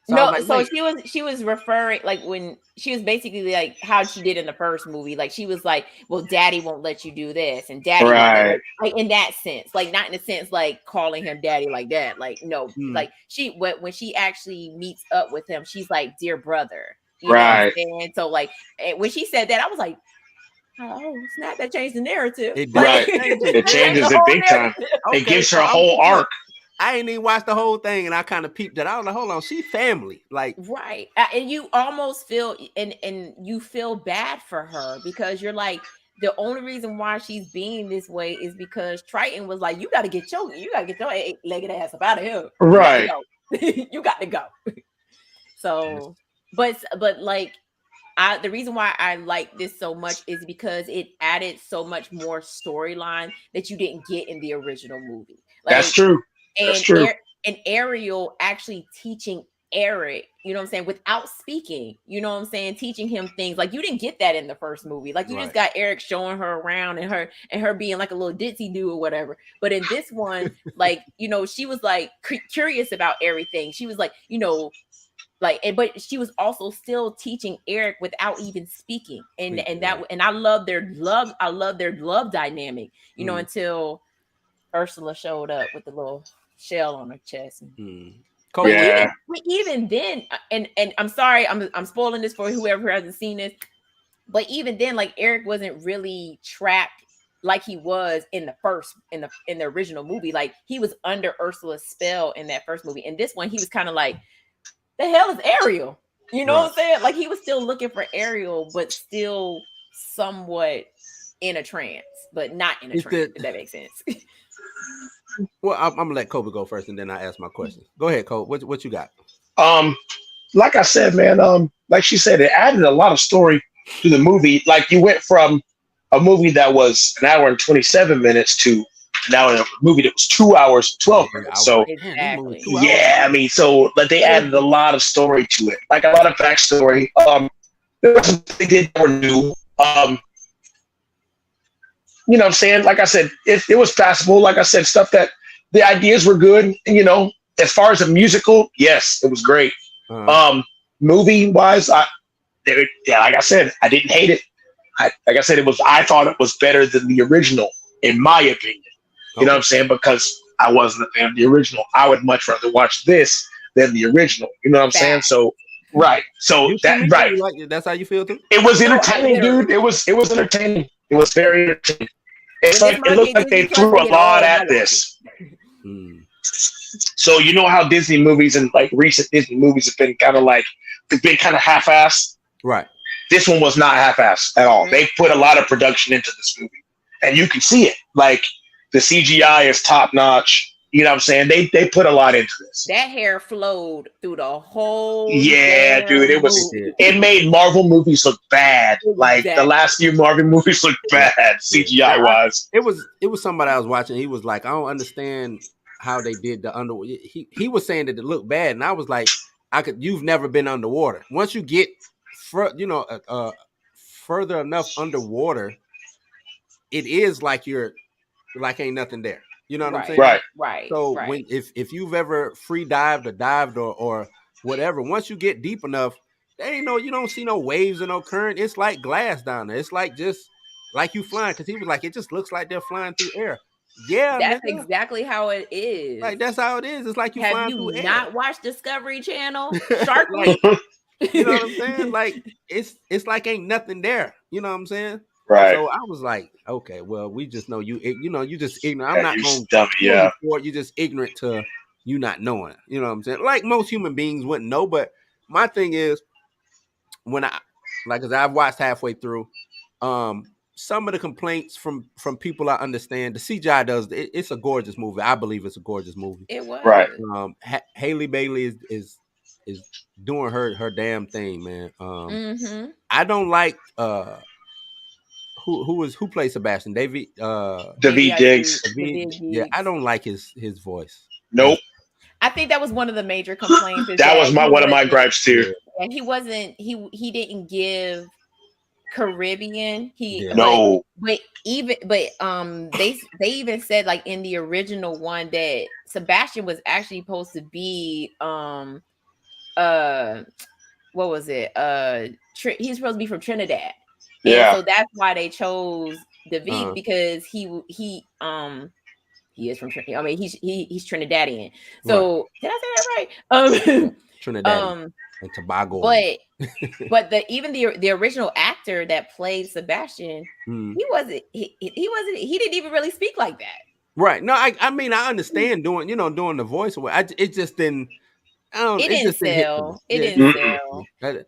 So she was referring, like, when she was basically like how she did in the first movie, like she was like, well, daddy won't let you do this, and daddy like in that sense, like not in the sense like calling him daddy like that, like no, like when she actually meets up with him, she's like, dear brother, you know, and so like when she said that, I was like, oh snap, that changed the narrative. It changes it big time. It gives her a whole arc. I ain't even watched the whole thing, and I kind of peeped it. I was like, hold on, she family, like, right. And you almost feel and you feel bad for her because you're like, the only reason why she's being this way is because Triton was like, you got to get your 8-legged ass up out of here, right? You got to go. So, but like, the reason why I like this so much is because it added so much more storyline that you didn't get in the original movie. Like, that's true. And Ariel actually teaching Eric, you know what I'm saying, without speaking, you know what I'm saying, teaching him things like you didn't get that in the first movie. Like you just got Eric showing her around and her being like a little ditzy dude or whatever. But in this one, like, you know, she was like curious about everything. She was like, you know, like, but she was also still teaching Eric without even speaking. And I love their love dynamic, you know, until Ursula showed up with the little shell on her chest. Even then, and I'm sorry, I'm spoiling this for whoever hasn't seen this, but even then, like, Eric wasn't really trapped like he was in the original movie. Like, he was under Ursula's spell in that first movie. In this one, he was kind of like, the hell is Ariel? You know what I'm saying? Like, he was still looking for Ariel, but still somewhat in a trance, but not in a trance, if that makes sense. Well, I'm gonna let Kobe go first, and then I ask my question. Go ahead, Kobe. What you got? Like I said, man. Like she said, it added a lot of story to the movie. Like, you went from a movie that was an hour and 27 minutes to now a movie that was 2 hours 12 minutes. So exactly. Yeah, I mean, so like they added a lot of story to it, like a lot of backstory. There was some they did that were new. You know what I'm saying? Like I said, it was passable. Like I said, stuff that the ideas were good. And, you know, as far as a musical, yes, it was great. Movie wise, like I said, I didn't hate it. Like I said, I thought it was better than the original, in my opinion. You know what I'm saying? Because I wasn't a fan of the original. I would much rather watch this than the original. You know what I'm saying? So right. So You that feel me? right. You like it? That's how you feel too? It was entertaining, dude. It was entertaining. It was very entertaining. It's When like this it looked Monday like they Disney threw Plus a get lot on, I at watch this. Mm. So you know how Disney movies and like recent Disney movies have been kind of like they've been kind of half-assed. Right. This one was not half-assed at all. Mhm. They put a lot of production into this movie, and you can see it. Like the CGI is top notch. You know what I'm saying? They put a lot into this. That hair flowed through the whole. Yeah, dude. damn movie. It made Marvel movies look bad. Like the Exactly. last few Marvel movies looked bad CGI wise. It was somebody I was watching. He was like, I don't understand how they did the under. He was saying that it looked bad, and I was like, you've never been underwater. Once you get further enough underwater, it is like you're like ain't nothing there. You know what I'm saying? Right. Right. So right. when if you've ever free dived or dived or whatever, once you get deep enough, there ain't you don't see no waves or no current. It's like glass down there. It's like just like you flying, because he was like, it just looks like they're flying through air. Yeah, That's nigga. exactly how it is. Like that's how it is. It's like you Have flying you through air. not watched Discovery Channel? Shark Like, Week. you know what I'm saying? Like it's like ain't nothing there. You know what I'm saying? Right. So I was like, okay, well, we just know you. You know, you just ignorant. I'm not you going dummy, yeah. You're just ignorant to you not knowing. You know what I'm saying? Like most human beings wouldn't know. But my thing is, when cause I've watched halfway through, some of the complaints from people I understand, the CGI it's a gorgeous movie. I believe it's a gorgeous movie. It was. Right. Haley Bailey is doing her damn thing, man. Mm-hmm. I don't like who plays Sebastian? David Diggs. Yeah, I don't like his voice. Nope. I think that was one of the major complaints. That was one of my gripes too. And he didn't give Caribbean. No. But they even said like in the original one that Sebastian was actually supposed to be what was it? He's supposed to be from Trinidad. Yeah. And so that's why they chose David because he is from Trinidad. I mean, he's Trinidadian. So did I say that right? Trinidad and Tobago. But the original actor that played Sebastian, he didn't even really speak like that. Right. No, I mean I understand doing the voice. It just didn't. It didn't sell. It didn't sell.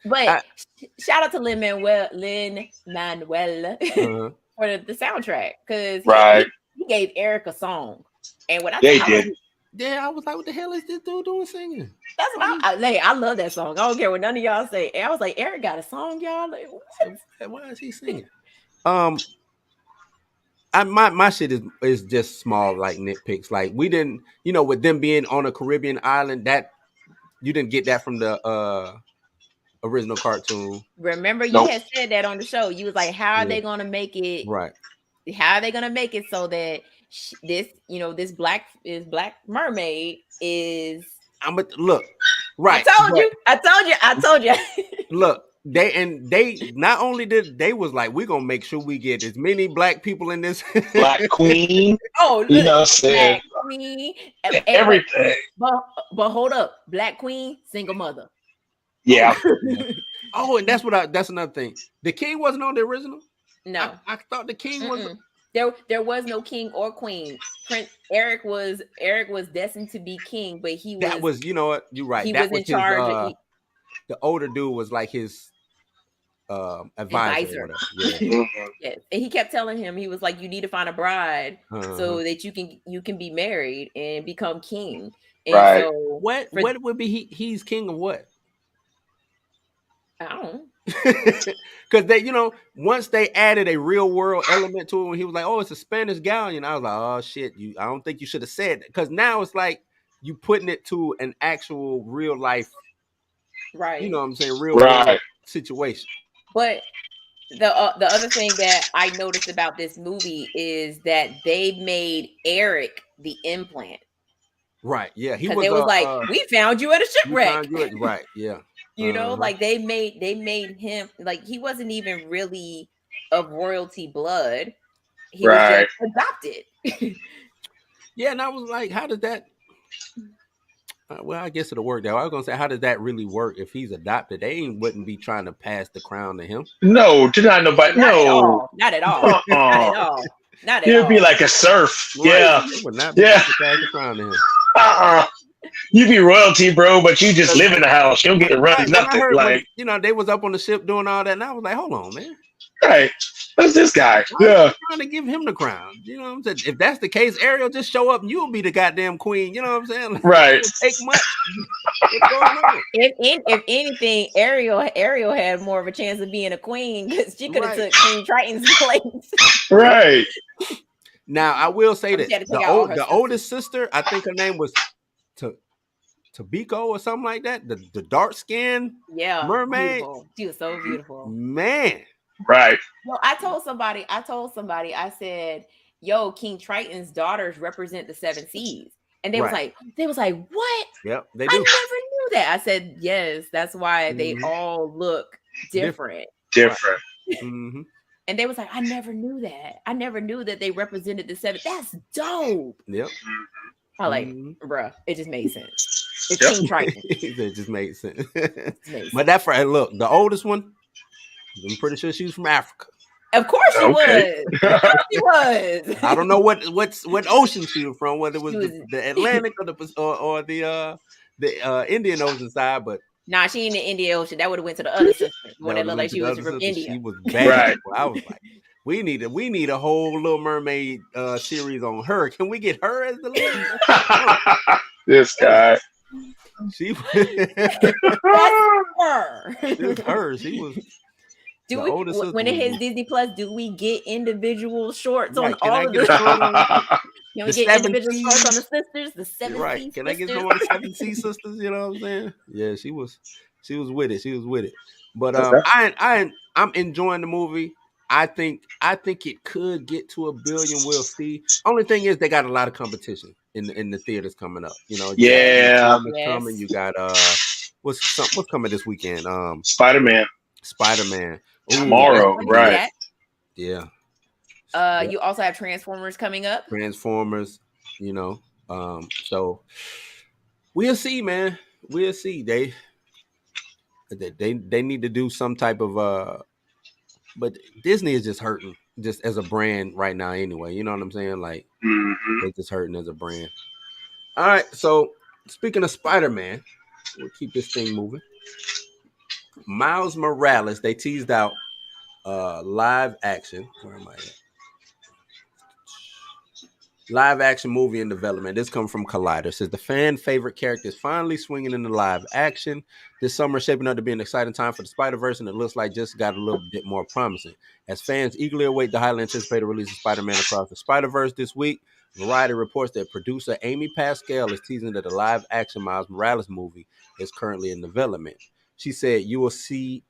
But shout out to Lin-Manuel for the soundtrack, because he gave Eric a song, and when I was like, what the hell is this dude doing singing? That's what I love that song. I don't care what none of y'all say. And I was like, Eric got a song, y'all. Like, what? Why is he singing? My shit is just small, like nitpicks. Like we didn't, with them being on a Caribbean island, that you didn't get that from the original cartoon. Remember, you had said that on the show. You was like, how are they gonna make it? Right. How are they gonna make it so that this black mermaid is? Look. Right. I told you. Look. They not only did they was like, we're gonna make sure we get as many black people in this Black Queen. Look, you know what I'm saying? Black Queen, everything. But hold up, Black Queen, single mother. Yeah. Oh, and that's another thing. The king wasn't on the original. No, I thought the king was. There was no king or queen. Prince Eric was destined to be king, but he was. That was, you know what? You're right. He that was in charge. The older dude was like his advisor. Yeah. Yes. And he kept telling him, he was like, you need to find a bride so that you can be married and become king. And right. So what would be he's king of what? I don't know. Because they, once they added a real world element to it, when he was like, "Oh, it's a Spanish galleon," I was like, "Oh shit, I don't think you should have said that." Because now it's like you putting it to an actual real life, right? You know what I'm saying, real world situation. But the other thing that I noticed about this movie is that they made Eric the implant. Right. Yeah. He because was. it was like, we found you at a we shipwreck. found you at- right. Yeah. You know, Uh-huh. like they made him like he wasn't even really of royalty blood. He was Right. just adopted. Yeah, and I was like, how does that? Well, I guess it'll work. Though I was gonna say, how does that really work if he's adopted? They wouldn't be trying to pass the crown to him. No, did not nobody. Not at No. all. Not at all. Not at Uh-uh. all. Not at He'd all. be like a serf. Right. Yeah. They would not be Yeah. trying to pass the crown to him. Uh-uh. You be royalty, bro, but you just live in the house. You don't get to run Right, when I nothing. heard Like, when, they was up on the ship doing all that, and I was like, hold on, man. right. What's this guy? Why are Yeah. you trying to give him the crown? You know what I'm saying? If that's the case, Ariel, just show up and you'll be the goddamn queen. You know what I'm saying? Like, Right. it don't take much. What's going on? If anything, Ariel had more of a chance of being a queen because she could have Right. took Queen Triton's place. Right. Now, I will say She that had to take out all her the sisters. oldest sister, I think her name was Tabiko or something like that. The dark skin Yeah, mermaid. beautiful. She was so beautiful. Man. Right. Well, I told somebody, I said, yo, King Triton's daughters represent the seven seas. And they was like, what? Yep, they I do. never knew that. I said, yes, that's why they Mhm. all look different. Different. Mhm. And they was like, I never knew that. I never knew that they represented the seven. That's dope. Yep. I like, Mhm. bruh, it just made sense. It's Yep. King Triton. It just made sense. It made But that for look, the oldest one, I'm pretty sure she was from Africa. Of course she Okay. was. Of course she was. I don't know what ocean she was from, whether it was She was- the Atlantic or the Indian Ocean side, but Nah, she in the Indian Ocean. That would have went to the other sister. The one that looked like she was from She India. was bad. Right. I was like, we need a whole Little Mermaid series on her. Can we get her as the lead? This guy. She That's her. it was her. She was Do the we oldest sister when it was- hits Disney Plus? Do we get individual shorts Right, on can I all of get the? a short on- Can we the get individual 7 shorts on the sisters? The seven right. Seas Can I get sisters? some of the 7 Sea sisters? You know what I'm saying? Yeah, she was with it. She was with it. But Okay. I'm enjoying the movie. I think it could get to 1 billion. We'll see. Only thing is they got a lot of competition in the theaters coming up. You know, you got Yeah. Transformers Yes. coming. You got what's coming this weekend? Spider-Man. Spider-Man Tomorrow. Let me do Right. that. Yeah, You also have Transformers coming up. Transformers. You know, so we'll see, man. We'll see. They need to do some type of but Disney is just hurting just as a brand right now anyway. You know what I'm saying? Like Mhm. they're just hurting as a brand. All right, so speaking of Spider-Man, we'll keep this thing moving. Miles Morales, they teased out live action. Where am I at? Live action movie in development. This comes from Collider. Says the fan favorite character is finally swinging into live action. This summer is shaping up to be an exciting time for the Spider-Verse, and it looks like just got a little bit more promising. As fans eagerly await the highly anticipated release of Spider-Man Across the Spider-Verse this week, Variety reports that producer Amy Pascal is teasing that the live action Miles Morales movie is currently in development. She said, You will see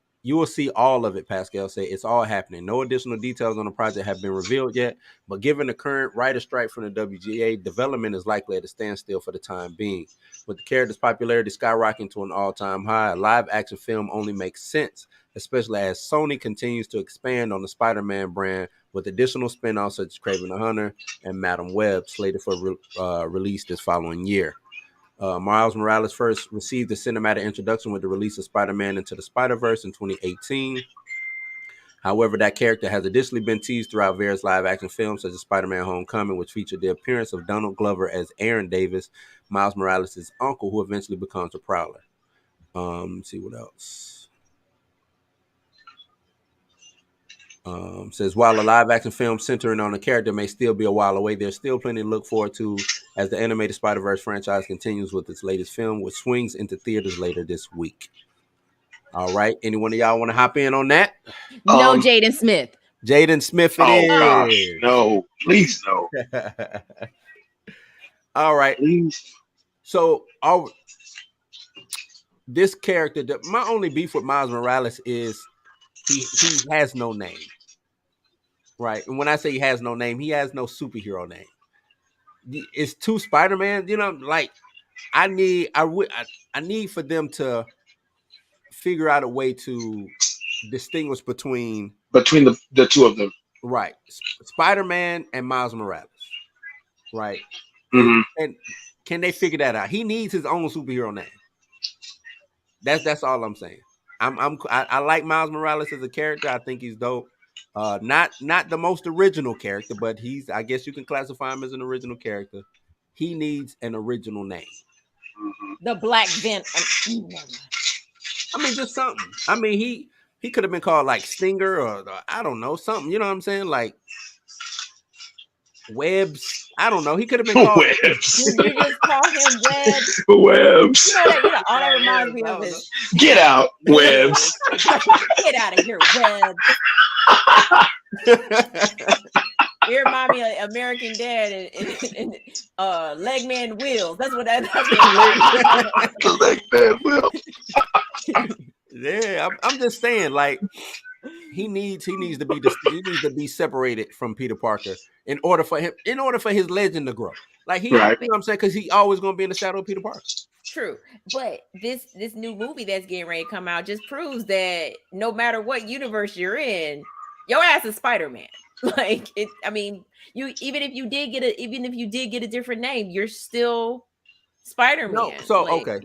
all of it, Pascal said. It's all happening. No additional details on the project have been revealed yet, but given the current writer strike from the WGA, development is likely at a standstill for the time being. With the character's popularity skyrocketing to an all-time high, a live-action film only makes sense, especially as Sony continues to expand on the Spider-Man brand with additional spin-offs such as Kraven the Hunter and Madam Web slated for release this following year. Miles Morales first received a cinematic introduction with the release of Spider-Man Into the Spider-Verse in 2018. However, that character has additionally been teased throughout various live-action films such as Spider-Man Homecoming, which featured the appearance of Donald Glover as Aaron Davis, Miles Morales' uncle, who eventually becomes a Prowler. Let's see what else. Says while a live-action film centering on a character may still be a while away, there's still plenty to look forward to as the animated Spider-Verse franchise continues with its latest film, which swings into theaters later this week. All right, anyone of y'all want to hop in on that? No, Jaden Smith. Jaden Smith, Oh it gosh. is. No. Please no. All right, Please. so this character, my only beef with Miles Morales is he has no name. Right. And when I say he has no name, he has no superhero name. it's two Spider-Man. You know, like I need for them to figure out a way to distinguish between the two of them. right Spider-Man and Miles Morales. Right. Mhm. And can they figure that out? He needs his own superhero name. That's all I'm saying. I like Miles Morales as a character. I think he's dope. Not the most original character, but I guess you can classify him as an original character. He needs an original name. The Black Venom. I mean, just something. I mean, he could have been called like Stinger or I don't know, something. You know what I'm saying? Like Webs. I don't know. He could have been called Webs. Did you just call him Webs? Webs. All that reminds me of is Get out, Webs. get out of here, Webs. You remind me of American Dad and Legman Wheels. That's what that's Legman Wheels. Yeah, I'm just saying, like he needs to be separated from Peter Parker in order for his legend to grow. Like you know what I'm saying, because he always gonna be in the shadow of Peter Parker. True, but this new movie that's getting ready to come out just proves that no matter what universe you're in, your ass is Spider-Man. Like it. I mean, even if you did get a different name, you're still Spider-Man. No, so okay,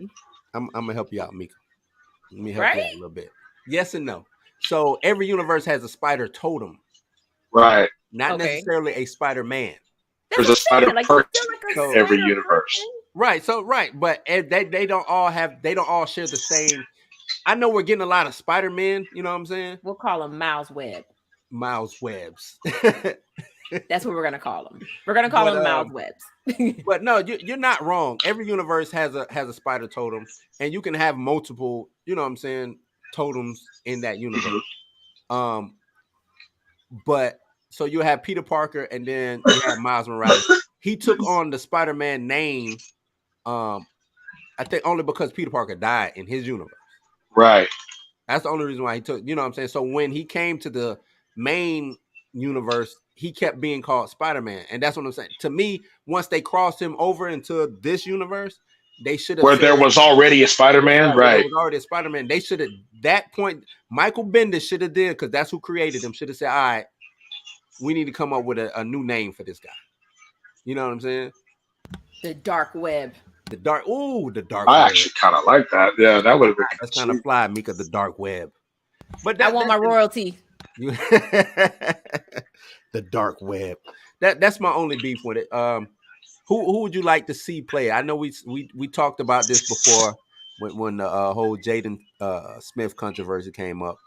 I'm gonna help you out, Mika. Let me help you out a little bit. Yes and no. So every universe has a spider totem, right? Not necessarily a Spider-Man. There's a spider person in every universe, right? So but they don't all share the same. I know we're getting a lot of Spider-Man. You know what I'm saying? We'll call them Miles Webb. Miles Webbs. That's what we're gonna call them. We're gonna call them Miles Webbs. But no, you're not wrong. Every universe has a spider totem, and you can have multiple. You know what I'm saying? Totems in that universe. But so you have Peter Parker, and then you have Miles Morales. He took on the Spider-Man name. I think only because Peter Parker died in his universe. Right. That's the only reason why he took. You know what I'm saying? So when he came to the main universe, he kept being called Spider-Man, and that's what I'm saying. To me, once they crossed him over into this universe, they should have. Where there was already a Spider-Man, right? There was already a Spider-Man. They should have. That point, Michael Bendis should have did, because that's who created him. Should have said, "All right, we need to come up with a new name for this guy." You know what I'm saying? The Dark Web. The dark. I actually kind of like that. Yeah, that would have been. That's kind of fly, Mika. The Dark Web. But I want my royalty. The Dark Web. That's my only beef with it. Who would you like to see play? I know we talked about this before when the whole Jaden Smith controversy came up.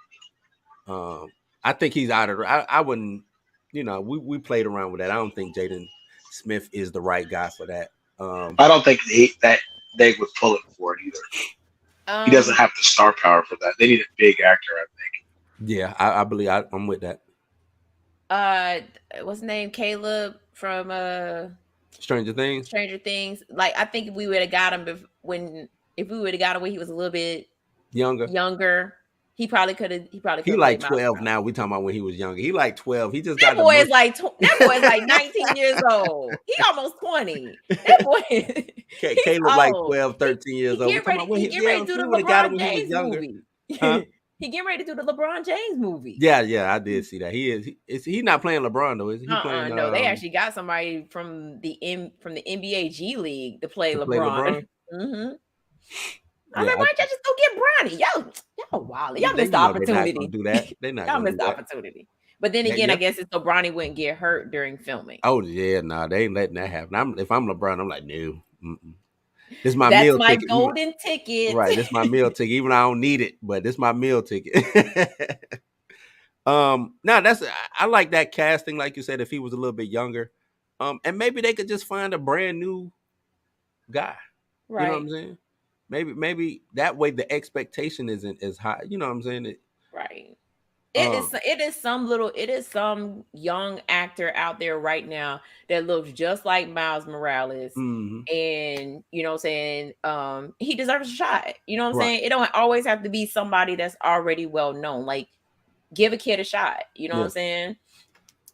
I think he's out of. I wouldn't. You know, we played around with that. I don't think Jaden Smith is the right guy for that. I don't think that they would pull him for it either. He doesn't have the star power for that. They need a big actor, I think. Yeah, I believe I'm with that. What's his name? Caleb from Stranger Things. Stranger Things. Like, I think if we would have got him when he was a little bit younger, he probably could have. He like 12 now. We talking about when he was younger. He like 12. He just that boy is like 19 years old. He almost 20. That boy. Caleb like 12, 13 years old. He get ready to do the LeBron James movie. Huh? He getting ready to do the LeBron James movie. Yeah, I did see that. He's not playing LeBron though, is he? Playing, no, they actually got somebody from the NBA G League to play LeBron. Mm-hmm. I was like, why don't y'all just go get Bronny? Y'all wild. Y'all missed the opportunity. They're not do that. They're not. Y'all missed the opportunity. But then again, I guess it's so Bronny wouldn't get hurt during filming. Oh yeah, they ain't letting that happen. If I'm LeBron, I'm like, no. This is my meal ticket. That's my golden ticket. Right. This is my meal ticket. Even though I don't need it, but this is my meal ticket. I like that casting, like you said, if he was a little bit younger. And maybe they could just find a brand new guy. Right. You know what I'm saying? Maybe that way the expectation isn't as high. You know what I'm saying? Right. It is some young actor out there right now that looks just like Miles Morales. Mm-hmm. And you know what I'm saying? He deserves a shot. You know what I'm saying? It don't always have to be somebody that's already well known. Like, give a kid a shot. You know what I'm saying?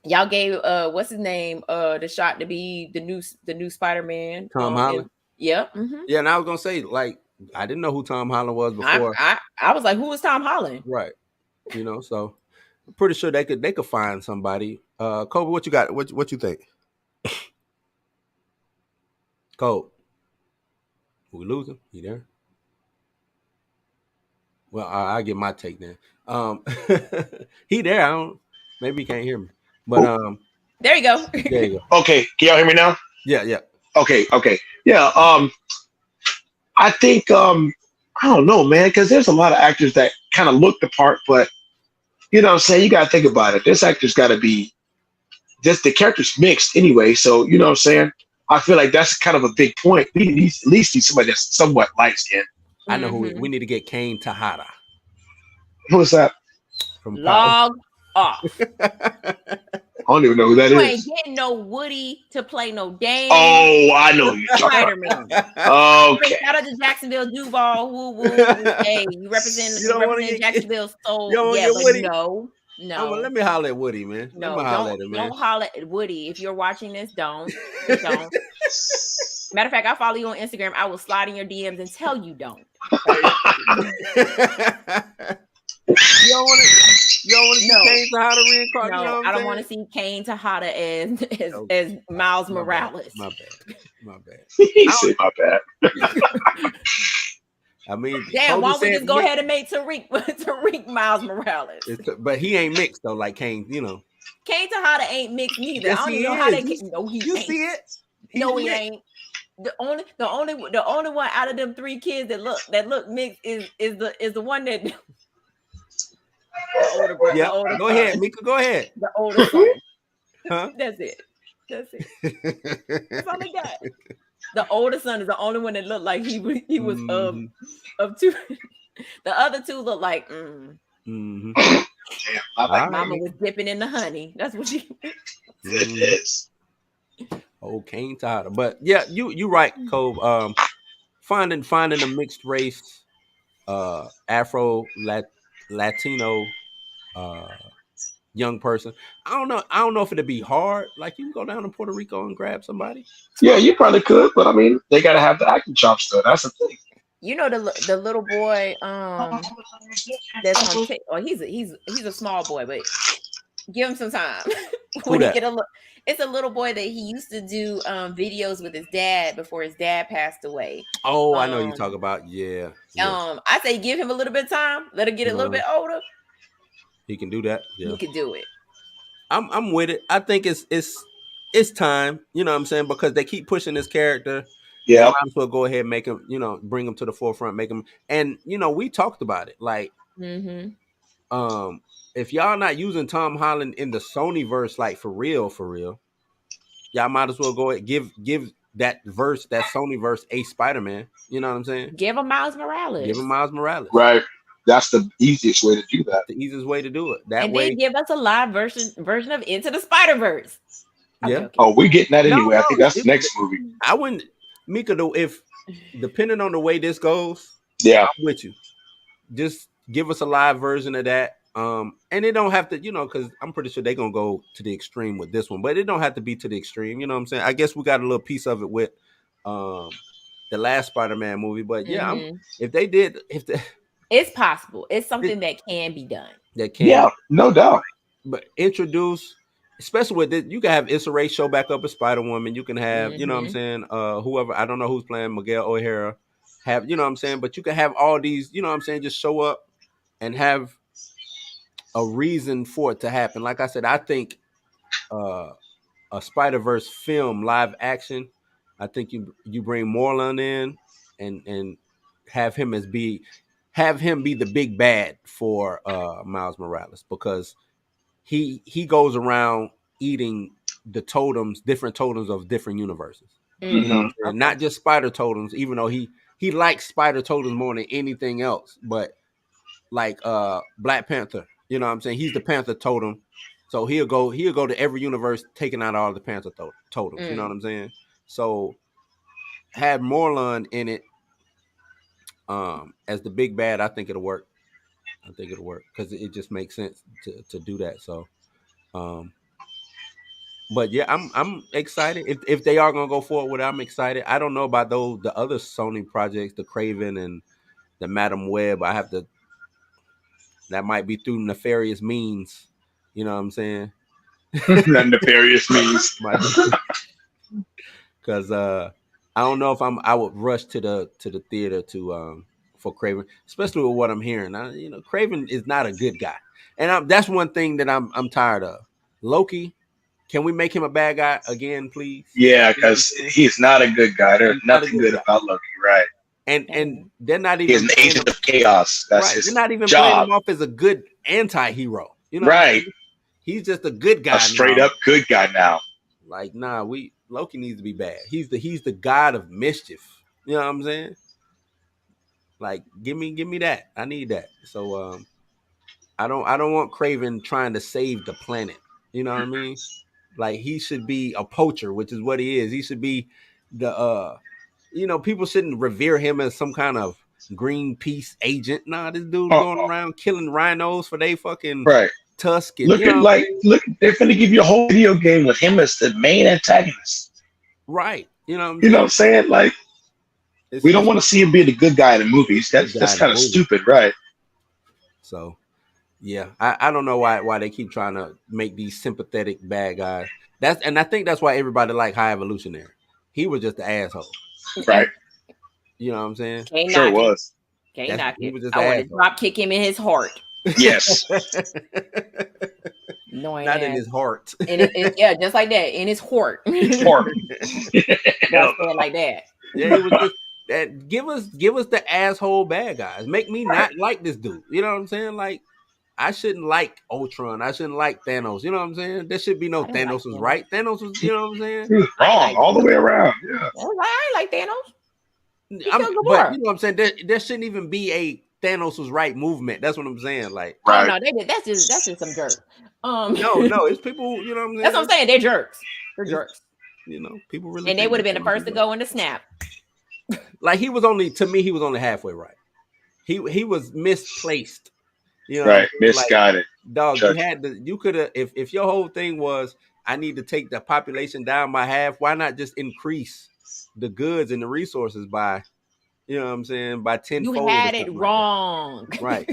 Y'all gave what's his name the shot to be the new Spider-Man. Tom Holland. Yeah. Mm-hmm. Yeah, and I was gonna say, like, I didn't know who Tom Holland was before. I was like, who is Tom Holland? Right. You know, so I'm pretty sure they could find somebody. Kobe, what you got? What you think? Kobe, we losing? You there? Well, I get my take then. He there. I don't. Maybe he can't hear me. But there you go. there you go. Okay, can y'all hear me now? Yeah. Okay. Yeah. I think I don't know, man, because there's a lot of actors that kind of look the part, but you know what I'm saying, you gotta think about it. This actor's gotta be just the character's mixed anyway, so you know what I'm saying? I feel like that's kind of a big point. We need at least need somebody that's somewhat light skinned. I know who we need to get. Kane Tahada. Who's that? From Log off. I don't even know who that You is. ain't getting no Woody to play no Dane. Oh, I know who you're talking Spider-Man. about. Okay. Shout out to Jacksonville Duval. Woo. Hey, you represent Jacksonville soul. Yeah, but Woody. no. Let me holler at Woody, man. No, don't holler at Woody. If you're watching this, don't. Matter of fact, I follow you on Instagram. I will slide in your DMs and tell you don't. You don't want to see Kane Tahada reincarnate? No, you know I don't want to see Kane Tahada as Miles Morales. My bad. He said my bad. I mean, damn, why don't we just go ahead and make Tariq Miles Morales? But he ain't mixed though, like Kane, you know. Kane Tahada ain't mixed neither. Yes, I don't even know how they can. No, he ain't. See it? No, he ain't. The only one out of them three kids that look mixed is the one that the older brother. Yeah, go ahead, Mika. Go ahead. The older son. Huh? That's it. That's all they got. The older son is the only one that looked like he was of two. The other two look like. Mm-hmm. Damn, Mama was dipping in the honey. That's what she. Goodness. Oh, Kane Tahada. But yeah, you right, Cove. Finding a mixed race, Afro Latino, young person. I don't know if it'd be hard. Like you can go down to Puerto Rico and grab somebody. Yeah, you probably could, but I mean, they gotta have the acting chops though. That's the thing. You know the little boy that's on he's a small boy, but give him some time. When he it's a little boy that he used to do videos with his dad before his dad passed away. Oh, I know you talk about. Yeah. I say give him a little bit of time, let him get a little bit older. He can do that. Yeah. He can do it. I'm with it. I think it's time, you know what I'm saying, because they keep pushing this character. Yeah, might as well go ahead and make him, bring him to the forefront, make him. And we talked about it, like, if y'all not using Tom Holland in the Sony verse, like for real, y'all might as well go ahead give that Sony verse a Spider-Man. You know what I'm saying? Give him Miles Morales. Right. That's the easiest way to do that. The easiest way to do it. Then give us a live version of Into the Spider-Verse. Yeah. Okay. Oh, we're getting that anyway. I think that's the next movie. I wouldn't, Mika, though, if depending on the way this goes, yeah, I'm with you. Just give us a live version of that. And it don't have to, because I'm pretty sure they're gonna go to the extreme with this one, but it don't have to be to the extreme. You know what I'm saying? I guess we got a little piece of it with the last Spider-Man movie, but yeah, it's possible. It's something that can be done. Yeah, no doubt. But introduce, especially with this, you can have Issa Rae show back up as Spider-Woman. You can have, you know what I'm saying, whoever, I don't know who's playing Miguel O'Hara, have, you know what I'm saying, but you can have all these, you know what I'm saying, just show up and have a reason for it to happen. Like I said, I think a Spider-Verse film, live action, I think you bring Moreland in and have him be the big bad for Miles Morales, because he goes around eating the different totems of different universes. You know, and not just spider totems, even though he likes spider totems more than anything else. But like Black Panther, you know what I'm saying? He's the Panther totem. So he'll go to every universe taking out all the Panther totems. You know what I'm saying? So have Moreland in it as the big bad. I think it'll work. Because it just makes sense to do that. So But yeah, I'm excited. If they are gonna go forward with it, I'm excited. I don't know about the other Sony projects, the Craven and the Madam Web. I have to that might be through nefarious means. You know what I'm saying? That nefarious means. Because I don't know if I would rush to the theater to for Craven, especially with what I'm hearing. Craven is not a good guy, and that's one thing that I'm tired of. Loki, can we make him a bad guy again, please? Yeah, because he's not a good guy. There's nothing good about Loki, right? And they're not even. He's an agent of chaos. That's his They're not even job. playing him off as a good anti-hero. Right. He's just a good guy. A straight up good guy now. Like, nah, Loki needs to be bad. He's the god of mischief. You know what I'm saying? Like, give me that. I need that. So I don't want Craven trying to save the planet. You know what I mean? Like, he should be a poacher, which is what he is. He should be the people shouldn't revere him as some kind of Greenpeace agent. Nah, this dude going around killing rhinos for they fucking tusk. And, they're finna give you a whole video game with him as the main antagonist. Right. You know what I'm saying? Like, we don't want to see him be the good guy in the movies. That's kind of stupid, right? So, yeah, I don't know why they keep trying to make these sympathetic bad guys. And I think that's why everybody like High Evolutionary. He was just an asshole. Right. You know what I'm saying? Sure was. Can't knock it. I want to drop kick him in his heart. Yes. Not in his heart. Yeah, just like that. In his heart. Heart. Like that. Yeah, it was just that. Give us the asshole bad guys. Make me not like this dude. You know what I'm saying? Like, I shouldn't like Ultron. I shouldn't like Thanos. You know what I'm saying? There should be no Thanos was right. Thanos was, you know what I'm saying? He was wrong all the way around. Yeah. I like Thanos. But you know what I'm saying? There shouldn't even be a Thanos was right movement. That's what I'm saying. Like, right. No, that's just some jerks. No, it's people. You know what I'm saying? That's what I'm saying. They're jerks. They're jerks. You know, people really. And they would have been the first to go in the snap. Like, he was only halfway right. He was misplaced. You know, right, misguided. Like, dog, you could have if your whole thing was I need to take the population down by half. Why not just increase the goods and the resources by, you know what I'm saying, by 10-fold? You had it wrong, right?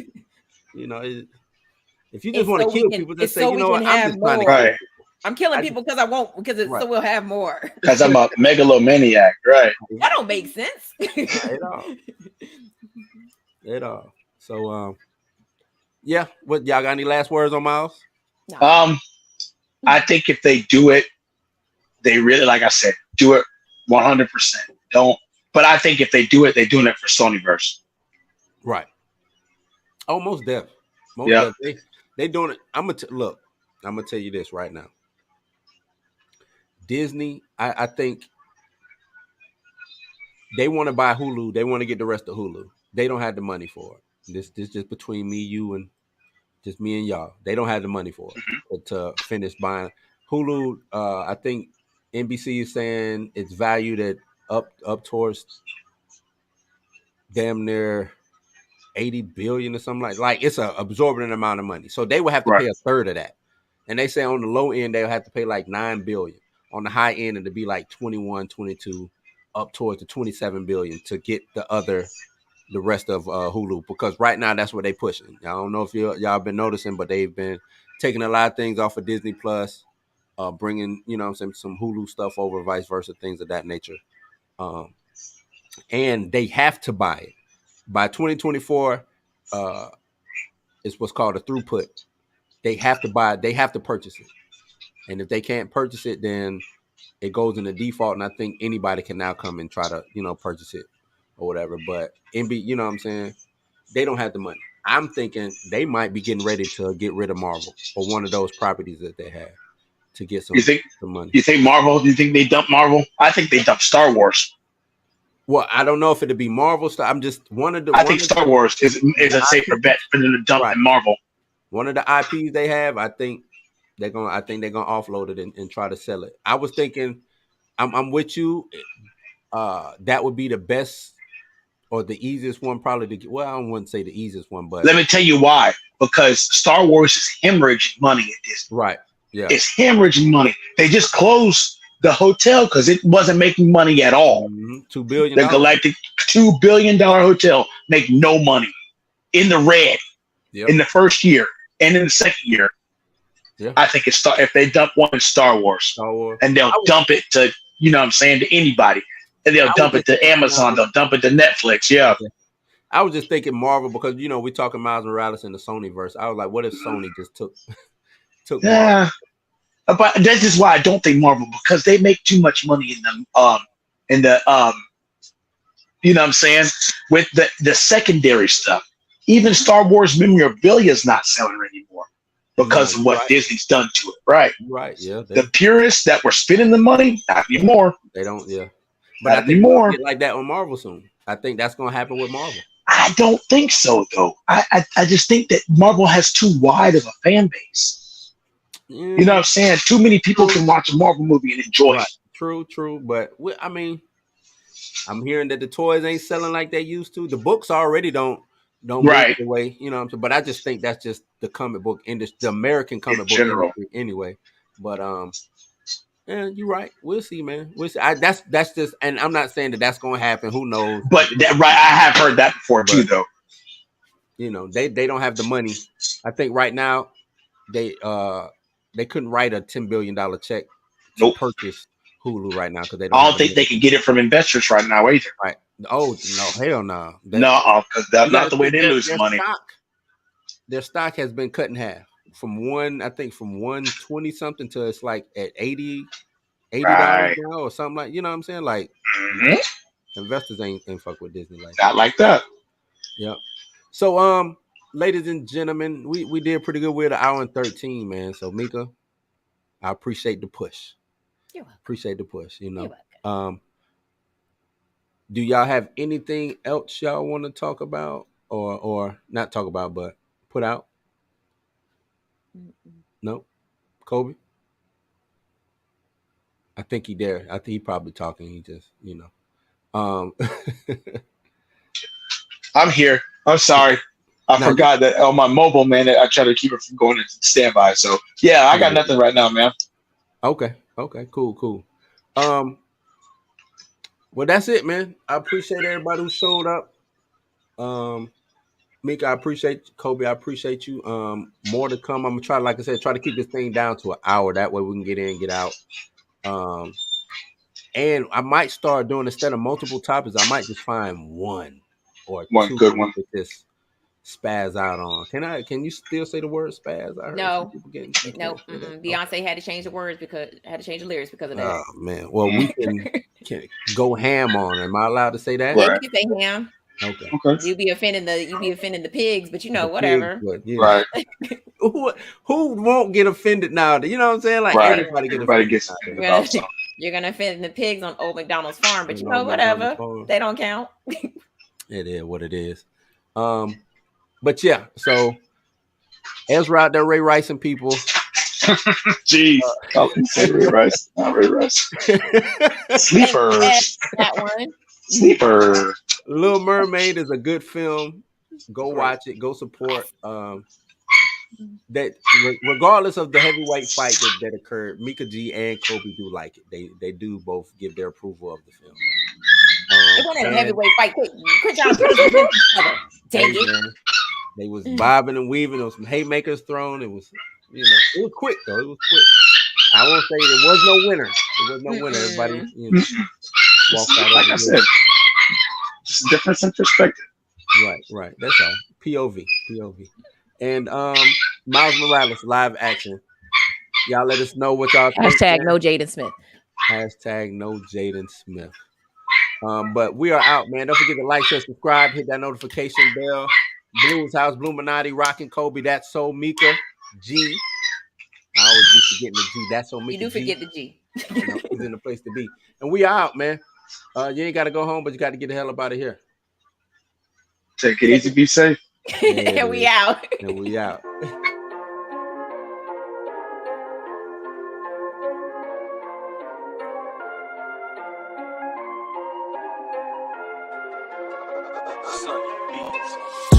You know, if you just want to kill people, just say, you know what, I'm just trying to kill. I'm killing people because I won't, so we'll have more. Because I'm a megalomaniac, right? That don't make sense at all. So, yeah. What y'all got? Any last words on Miles? No. I think if they do it, they really, like I said, do it 100%. Don't. But I think if they do it, they're doing it for Sonyverse. Right. Oh, most deaf. They doing it. I'm gonna tell you this right now. Disney, I think they want to buy Hulu. They want to get the rest of Hulu. They don't have the money for it. This just between me, you, and just me and y'all. They don't have the money for it to finish buying Hulu. I think NBC is saying it's valued at up towards damn near 80 billion or something like it's an absorbent amount of money. So they would have to pay a third of that. And they say on the low end, they'll have to pay like 9 billion. On the high end, it'll be like 21, 22, up towards the 27 billion to get the rest of Hulu. Because right now, that's what they pushing. I don't know if y'all been noticing, but they've been taking a lot of things off of Disney Plus, bringing, you know what I'm saying, some Hulu stuff over, vice versa, things of that nature. And they have to buy it. By 2024, it's what's called a throughput. They have to buy it. They have to purchase it. And if they can't purchase it, then it goes into default. And I think anybody can now come and try to, purchase it or whatever. But you know what I'm saying? They don't have the money. I'm thinking they might be getting ready to get rid of Marvel or one of those properties that they have to get some money. You think Marvel? Do you think they dump Marvel? I think they dump Star Wars. Well, I don't know if it'd be Marvel stuff. I'm just I think Star Wars is a safer bet than to dump in Marvel. One of the IPs they have, I think they're gonna offload it and try to sell it. I was thinking, I'm with you. That would be the best or the easiest one, probably to get. Well, I wouldn't say the easiest one, but let me tell you why. Because Star Wars is hemorrhaging money at Disney. Right. Yeah. It's hemorrhaging money. They just closed the hotel because it wasn't making money at all. $2 billion. The Galactic $2 billion hotel make no money, in the red in the first year and in the second year. Yeah. I think it's if they dump one in Star Wars, and they'll dump it to, you know what I'm saying, to anybody, and they'll dump it to Amazon, they'll dump it to Netflix. Yeah. I was just thinking Marvel because we're talking Miles Morales in the Sony verse. I was like, what if Sony just took Yeah. But that's just why I don't think Marvel, because they make too much money in the you know what I'm saying, with the secondary stuff. Even Star Wars memorabilia is not selling anymore because of what Disney's done to it. Right. Right. Yeah. The purists that were spending the money, not anymore. They don't. Yeah. But I think we'll get like that on Marvel soon. I think that's going to happen with Marvel. I don't think so, though. I just think that Marvel has too wide of a fan base. You know what I'm saying? Too many people can watch a Marvel movie and enjoy it. True. But I mean, I'm hearing that the toys ain't selling like they used to. The books already don't make the way, you know what I'm saying? But I just think that's just the comic book industry, the American comic book industry anyway. But yeah, you're right. We'll see, man. We'll see. That's just, and I'm not saying that that's going to happen. Who knows? But I have heard that before too, though. You know, they don't have the money. I think right now they couldn't write a $10 billion check to purchase Hulu right now because they don't. I don't think they can get it from investors right now either. Right. Oh no, hell no. No, because that's not the way they lose money. Their stock has been cut in half from 120 something to it's like at $80 now or something, like, you know what I'm saying? Like investors ain't fuck with Disney like not like that. Yep. So ladies and gentlemen, we did pretty good. We're at 1 hour and 13, man. So Mika, I appreciate the push. You're welcome. Appreciate the push, you know. You're welcome. Do y'all have anything else y'all want to talk about or not talk about, but put out? No? Kobe? I think he there. I think he probably talking. He just, you know. I'm here. I'm sorry. I forgot that on my mobile, man, I try to keep it from going into standby. So yeah, I got nothing right now, man. Okay. Cool. Well, that's it, man. I appreciate everybody who showed up. Mika, I appreciate you. Kobe, I appreciate you. More to come. I'm gonna try, like I said, try to keep this thing down to an hour. That way we can get in, get out. And I might start doing, instead of multiple topics, I might just find one or two good one to just spaz out on. Can you still say the word spaz? I heard no. No. Beyonce had to change the words had to change the lyrics because of that. Oh man. Well, we can go ham on. Am I allowed to say that? Yeah, you can say ham. Okay. You be offending the pigs, but whatever. Pigs, but, right. Who won't get offended now? You know what I'm saying? Like everybody gets offended. You're gonna offend the pigs on Old McDonald's farm, but whatever. They don't count. It is what it is. But yeah, so Ezra out there, Ray Rice and people. Jeez, Ray Rice, not Ray Rice. Sleepers. That one. Sleeper. Little Mermaid is a good film. Go watch it. Go support. That regardless of the heavyweight fight that occurred, Mika G and Kobe do like it. They do both give their approval of the film. It wasn't a heavyweight fight. Quit trying to put each other. Dang it. They was bobbing and weaving. There was some haymakers thrown. It was, it was quick though. It was quick. I won't say there was no winner. There was no winner. Everybody, walked out. Like I said, just a difference in perspective. Right. That's all. POV. And Miles Morales live action. Y'all let us know what y'all think. Hashtag no Jaden Smith. Hashtag no Jaden Smith. But we are out, man. Don't forget to like, share, subscribe, hit that notification bell. Blues House, Bluminati, Rockin' Kobe. That's so Mika G. I always be forgetting the G. That's so Mika. You do forget the G. He's in the place to be. And we are out, man. You ain't got to go home, but you got to get the hell up out of here. Take it easy, be safe. And we out. And we out. Sunny Beats.